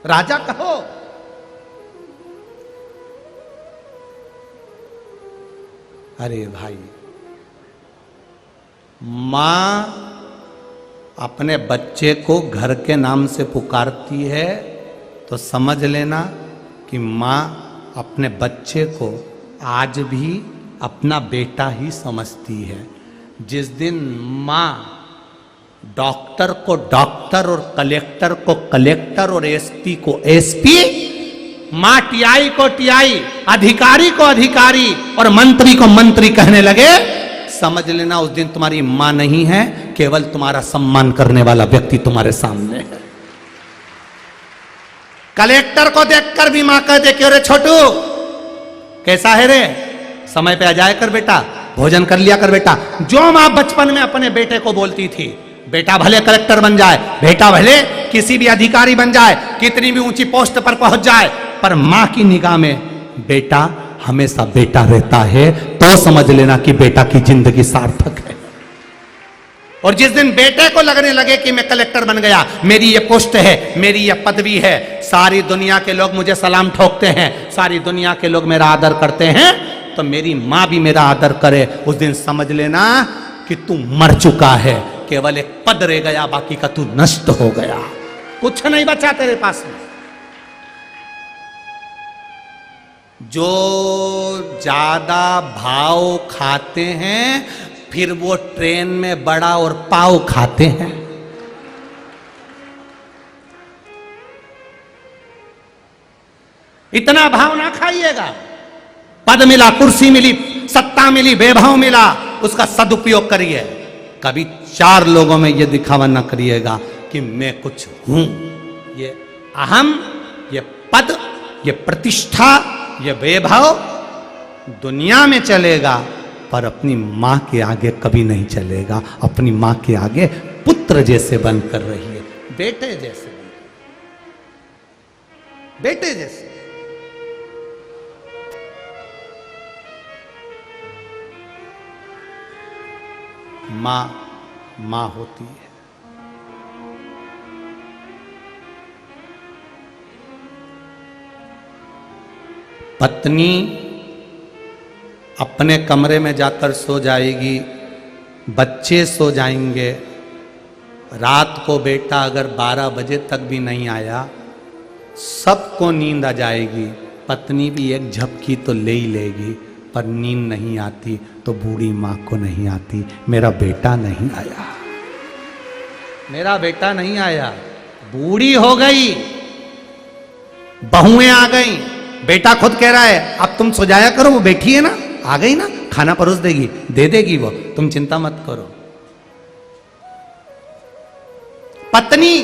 A: राजा कहो। अरे भाई, मां अपने बच्चे को घर के नाम से पुकारती है तो समझ लेना कि मां अपने बच्चे को आज भी अपना बेटा ही समझती है। जिस दिन मां डॉक्टर को डॉक्टर और कलेक्टर को कलेक्टर और एसपी को एसपी, मां टीआई को टीआई, अधिकारी को अधिकारी और मंत्री को मंत्री कहने लगे, समझ लेना उस दिन तुम्हारी मां नहीं है, केवल तुम्हारा सम्मान करने वाला व्यक्ति तुम्हारे सामने है। कलेक्टर को देखकर भी मां कह दे कि अरे छोटू कैसा है रे, समय पे आ जाया कर बेटा, भोजन कर लिया कर बेटा। जो मां बचपन में अपने बेटे को बोलती थी, बेटा भले कलेक्टर बन जाए, बेटा भले किसी भी अधिकारी बन जाए, कितनी भी ऊंची पोस्ट पर पहुंच जाए, पर मां की निगाह में बेटा हमेशा बेटा रहता है, तो समझ लेना कि बेटा की जिंदगी सार्थक है। और जिस दिन बेटे को लगने लगे कि मैं कलेक्टर बन गया, मेरी ये पोस्ट है, मेरी ये पदवी है, सारी दुनिया के लोग मुझे सलाम ठोकते हैं, सारी दुनिया के लोग मेरा आदर करते हैं, तो मेरी मां भी मेरा आदर करे, उस दिन समझ लेना कि तू मर चुका है, केवल एक पद रह गया, बाकी का तू नष्ट हो गया, कुछ नहीं बचा तेरे पास में। जो ज्यादा भाव खाते हैं फिर वो ट्रेन में बड़ा और पाव खाते हैं। इतना भाव ना खाइएगा। पद मिला, कुर्सी मिली, सत्ता मिली, वैभव मिला, उसका सदुपयोग करिए। कभी चार लोगों में यह दिखावा ना करिएगा कि मैं कुछ हूं। ये अहम, ये पद, ये प्रतिष्ठा, ये वैभव दुनिया में चलेगा, पर अपनी मां के आगे कभी नहीं चलेगा। अपनी मां के आगे पुत्र जैसे बनकर रहिए, बेटे जैसे, बेटे जैसे। मां मां होती है। पत्नी अपने कमरे में जाकर सो जाएगी, बच्चे सो जाएंगे। रात को बेटा अगर 12 बजे तक भी नहीं आया, सबको नींद आ जाएगी। पत्नी भी एक झपकी तो ले ही लेगी, पर नींद नहीं आती तो बूढ़ी माँ को नहीं आती। मेरा बेटा नहीं आया, मेरा बेटा नहीं आया। बूढ़ी हो गई, बहुएं आ गई, बेटा खुद कह रहा है अब तुम सो जाया करो, वो बैठी है ना, आ गई ना, खाना परोस देगी, दे देगी वो, तुम चिंता मत करो। पत्नी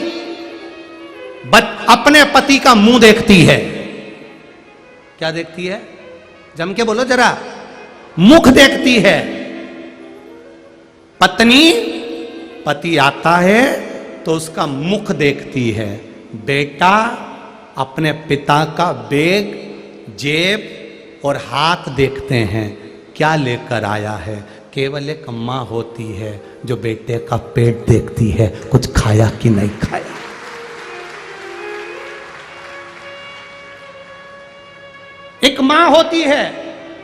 A: अपने पति का मुंह देखती है। क्या देखती है? जम के बोलो जरा। मुख देखती है। पत्नी, पति आता है तो उसका मुख देखती है। बेटा अपने पिता का बैग, जेब और हाथ देखते हैं, क्या लेकर आया है। केवल एक मां होती है जो बेटे का पेट देखती है, कुछ खाया कि नहीं खाया। एक मां होती है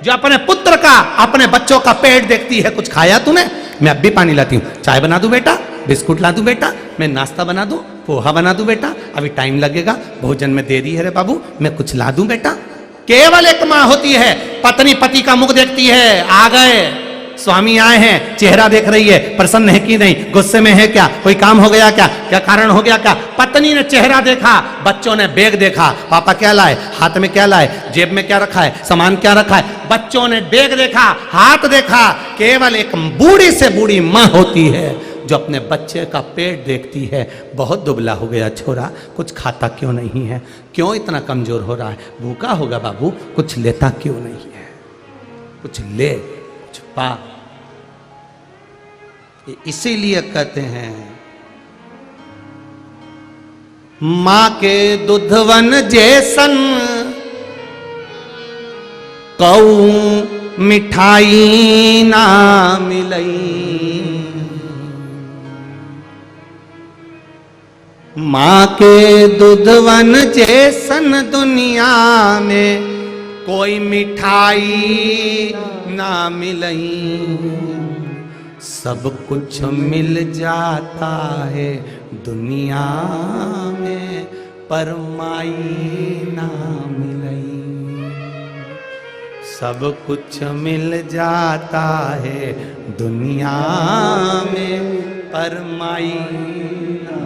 A: जो अपने पुत्र का, अपने बच्चों का पेट देखती है, कुछ खाया तूने? मैं अब भी पानी लाती हूं, चाय बना दूं बेटा, बिस्कुट ला दूं बेटा, मैं नाश्ता बना दूं, पोहा बना दूं बेटा, अभी टाइम लगेगा, भोजन में देरी है रे बाबू, मैं कुछ ला दूं बेटा। केवल एक मां होती है। पत्नी पति का मुख देखती है, आ गए, स्वामी आए हैं, चेहरा देख रही है, प्रसन्न है कि नहीं, गुस्से में है क्या, कोई काम हो गया क्या, क्या कारण हो गया क्या। पत्नी ने चेहरा देखा, बच्चों ने बैग देखा, पापा क्या लाए, हाथ में क्या लाए, जेब में क्या रखा है, सामान क्या रखा है। बच्चों ने बैग देखा, हाथ देखा। केवल एक बूढ़ी से बूढ़ी मां होती है जो अपने बच्चे का पेट देखती है। बहुत दुबला हो गया छोरा, कुछ खाता क्यों नहीं है, क्यों इतना कमजोर हो रहा है, भूखा होगा बाबू, कुछ लेता क्यों नहीं है, कुछ ले, कुछ पा। इसीलिए कहते हैं मां के दुधवन जैसन कऊ मिठाई ना मिलई। मां के दुधवन जैसन दुनिया में कोई मिठाई ना मिलई। सब कुछ मिल जाता है दुनिया में, पर माई ना मिलई। सब कुछ मिल जाता है दुनिया में, पर माई ना।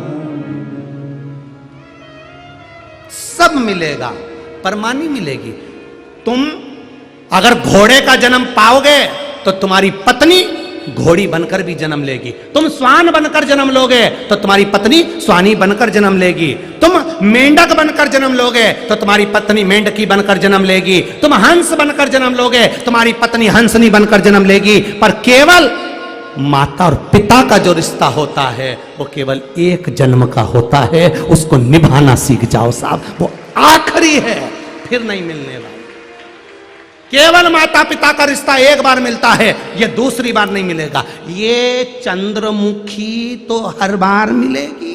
A: सब मिलेगा पर मां नहीं मिलेगी। तुम अगर घोड़े का जन्म पाओगे तो तुम्हारी पत्नी घोड़ी बनकर भी जन्म लेगी। तुम स्वान बनकर जन्म लोगे तो तुम्हारी पत्नी स्वानी बनकर जन्म लेगी। तुम मेंढक बनकर जन्म लोगे तो तुम्हारी पत्नी मेंढकी बनकर जन्म लेगी। तुम हंस बनकर जन्म लोगे, तुम्हारी पत्नी हंसनी बनकर जन्म लेगी। पर केवल माता और पिता का जो रिश्ता होता है वो केवल एक जन्म का होता है। उसको निभाना सीख जाओ साहब, वो आखिरी है, फिर नहीं मिलने वाला। केवल माता पिता का रिश्ता एक बार मिलता है, ये दूसरी बार नहीं मिलेगा। ये चंद्रमुखी तो हर बार मिलेगी,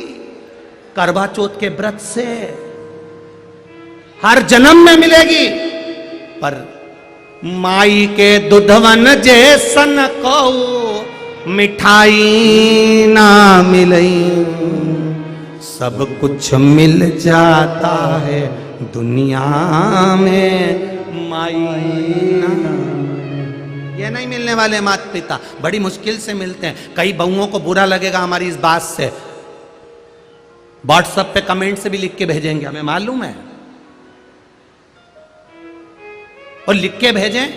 A: करवा चौथ के व्रत से हर जन्म में मिलेगी। पर माई के दुधवन जैसन को मिठाई ना मिलई। सब कुछ मिल जाता है दुनिया में, माई ना। ये नहीं मिलने वाले माता पिता, बड़ी मुश्किल से मिलते हैं। कई बहुओं को बुरा लगेगा हमारी इस बात से, व्हाट्सएप पे कमेंट से भी लिख के भेजेंगे, हमें मालूम है। और लिख के भेजें,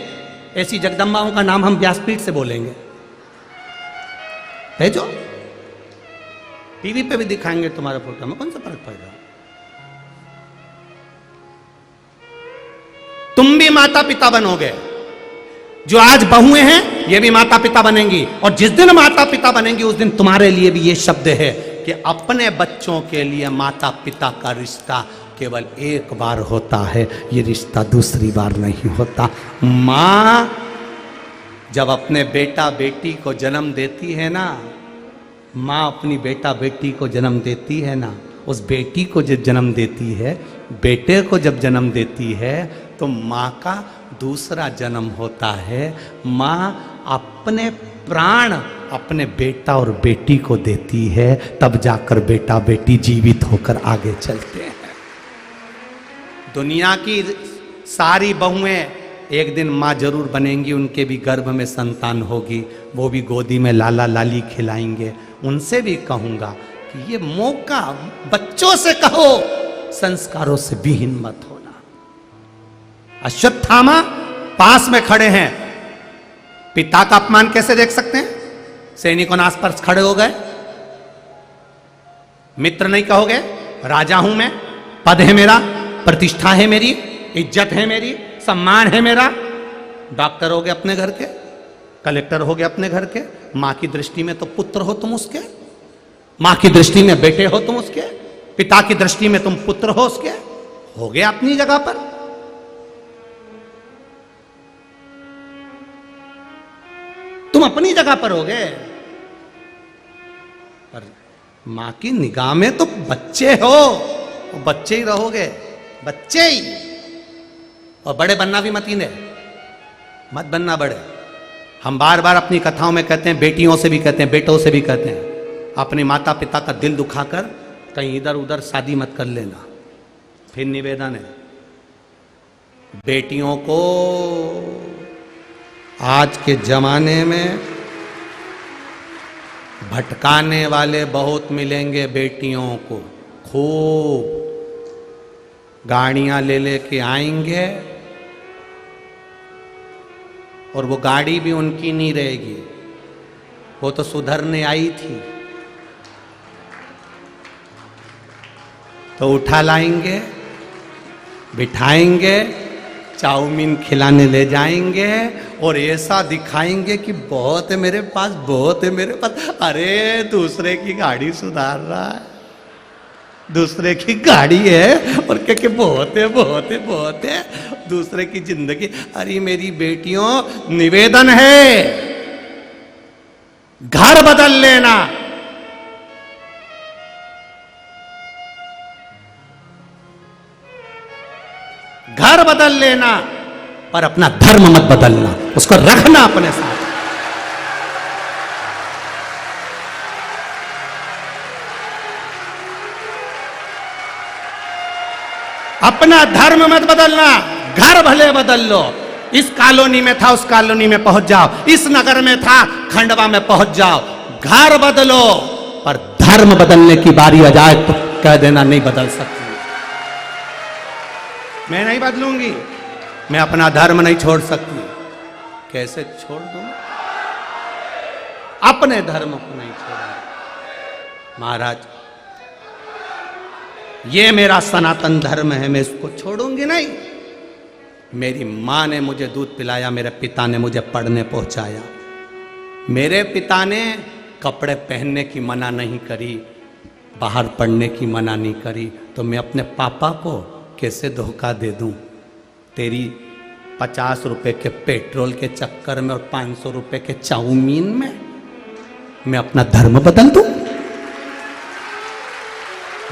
A: ऐसी जगदम्बाओं का नाम हम व्यासपीठ से बोलेंगे, भेजो, टीवी पे भी दिखाएंगे तुम्हारा फोटो, में कौन सा फर्क पड़ रहा। तुम भी माता पिता बनोगे, जो आज बहुएं हैं ये भी माता पिता बनेंगी। और जिस दिन माता पिता बनेंगी उस दिन तुम्हारे लिए भी ये शब्द है कि अपने बच्चों के लिए माता पिता का रिश्ता केवल एक बार होता है, ये रिश्ता दूसरी बार नहीं होता। मां जब अपने बेटा बेटी को जन्म देती है ना, मां अपनी बेटा बेटी को जन्म देती है ना, उस बेटी को जब जन्म देती है, बेटे को जब जन्म देती है, तो मां का दूसरा जन्म होता है। मां अपने प्राण अपने बेटा और बेटी को देती है, तब जाकर बेटा बेटी जीवित होकर आगे चलते हैं। दुनिया की सारी बहुएं एक दिन माँ जरूर बनेंगी, उनके भी गर्भ में संतान होगी, वो भी गोदी में लाला लाली खिलाएंगे। उनसे भी कहूँगा कि ये मौका बच्चों से कहो, संस्कारों से विहीन मत होना। अश्वत्थामा पास में खड़े हैं, पिता का अपमान कैसे देख सकते हैं? सैनिकों ने आसपास खड़े हो गए, मित्र नहीं कहोगे, राजा हूं मैं, पद है मेरा, प्रतिष्ठा है मेरी, इज्जत है मेरी, सम्मान है मेरा। डॉक्टर हो गए अपने घर के, कलेक्टर हो गए अपने घर के, मां की दृष्टि में तो पुत्र हो तुम उसके, मां की दृष्टि में बेटे हो तुम उसके, पिता की दृष्टि में तुम पुत्र हो उसके, हो गए अपनी जगह पर। तुम अपनी जगह पर हो गए, पर मां की निगाह में तो बच्चे हो, बच्चे ही रहोगे, बच्चे ही। और बड़े बनना भी मत ही ने, मत बनना बड़े। हम बार बार अपनी कथाओं में कहते हैं, बेटियों से भी कहते हैं, बेटों से भी कहते हैं, अपने माता पिता का दिल दुखाकर कहीं इधर उधर शादी मत कर लेना। फिर निवेदन है, बेटियों को आज के जमाने में भटकाने वाले बहुत मिलेंगे। बेटियों को खूब गाड़ियां ले लेके आएंगे और वो गाड़ी भी उनकी नहीं रहेगी, वो तो सुधरने आई थी, तो उठा लाएंगे, बिठाएंगे, चाउमीन खिलाने ले जाएंगे और ऐसा दिखाएंगे कि बहुत है मेरे पास, बहुत है मेरे पास। अरे दूसरे की गाड़ी सुधार रहा है, दूसरे की गाड़ी है और क्या बहुत है, बहुत है, बहुत है, दूसरे की जिंदगी। अरे मेरी बेटियों, निवेदन है, घर बदल लेना। घर बदल लेना, पर अपना धर्म मत बदलना, उसको रखना अपने साथ। अपना धर्म मत बदलना, घर भले बदल लो। इस कॉलोनी में था, उस कॉलोनी में पहुंच जाओ, इस नगर में था, खंडवा में पहुंच जाओ। घर बदलो, पर धर्म बदलने की बारी आ जाए तो कह देना नहीं बदल सकती, मैं नहीं बदलूंगी, मैं अपना धर्म नहीं छोड़ सकती। कैसे छोड़ दूं? अपने धर्म को नहीं छोड़ा। महाराज, ये मेरा सनातन धर्म है, मैं इसको छोड़ूंगी नहीं। मेरी मां ने मुझे दूध पिलाया, मेरे पिता ने मुझे पढ़ने पहुंचाया, मेरे पिता ने कपड़े पहनने की मना नहीं करी, बाहर पढ़ने की मना नहीं करी, तो मैं अपने पापा को कैसे धोखा दे दूं? तेरी 50 रुपए के पेट्रोल के चक्कर में और 500 रुपए के चाउमीन में मैं अपना धर्म बदल दूं?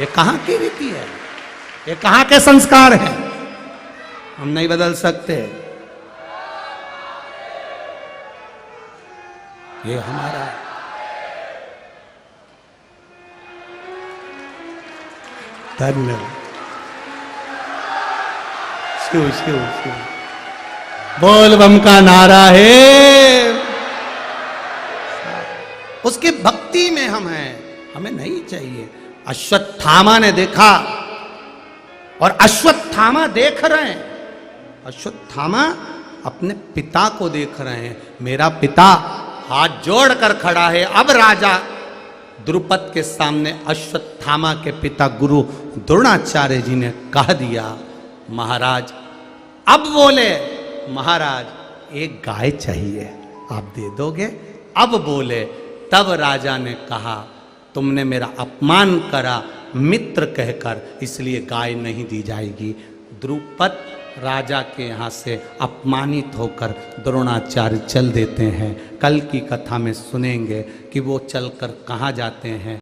A: ये कहां की रीति है? ये कहां के संस्कार हैं? हम नहीं बदल सकते। ये हमारा धर्म है। शिव शिव शिव बोल बम का नारा है, उसकी भक्ति में हम हैं, हमें नहीं चाहिए। अश्वत्थामा ने देखा और अश्वत्थामा देख रहे हैं, अश्वत्थामा अपने पिता को देख रहे हैं। मेरा पिता हाथ जोड़कर खड़ा है। अब राजा द्रुपद के सामने अश्वत्थामा के पिता गुरु द्रोणाचार्य जी ने कह दिया, महाराज, अब बोले, महाराज एक गाय चाहिए, आप दे दोगे? अब बोले, तब राजा ने कहा, तुमने मेरा अपमान करा मित्र कहकर, इसलिए गाय नहीं दी जाएगी। द्रुपद राजा के यहाँ से अपमानित होकर द्रोणाचार्य चल देते हैं। कल की कथा में सुनेंगे कि वो चलकर कहाँ जाते हैं।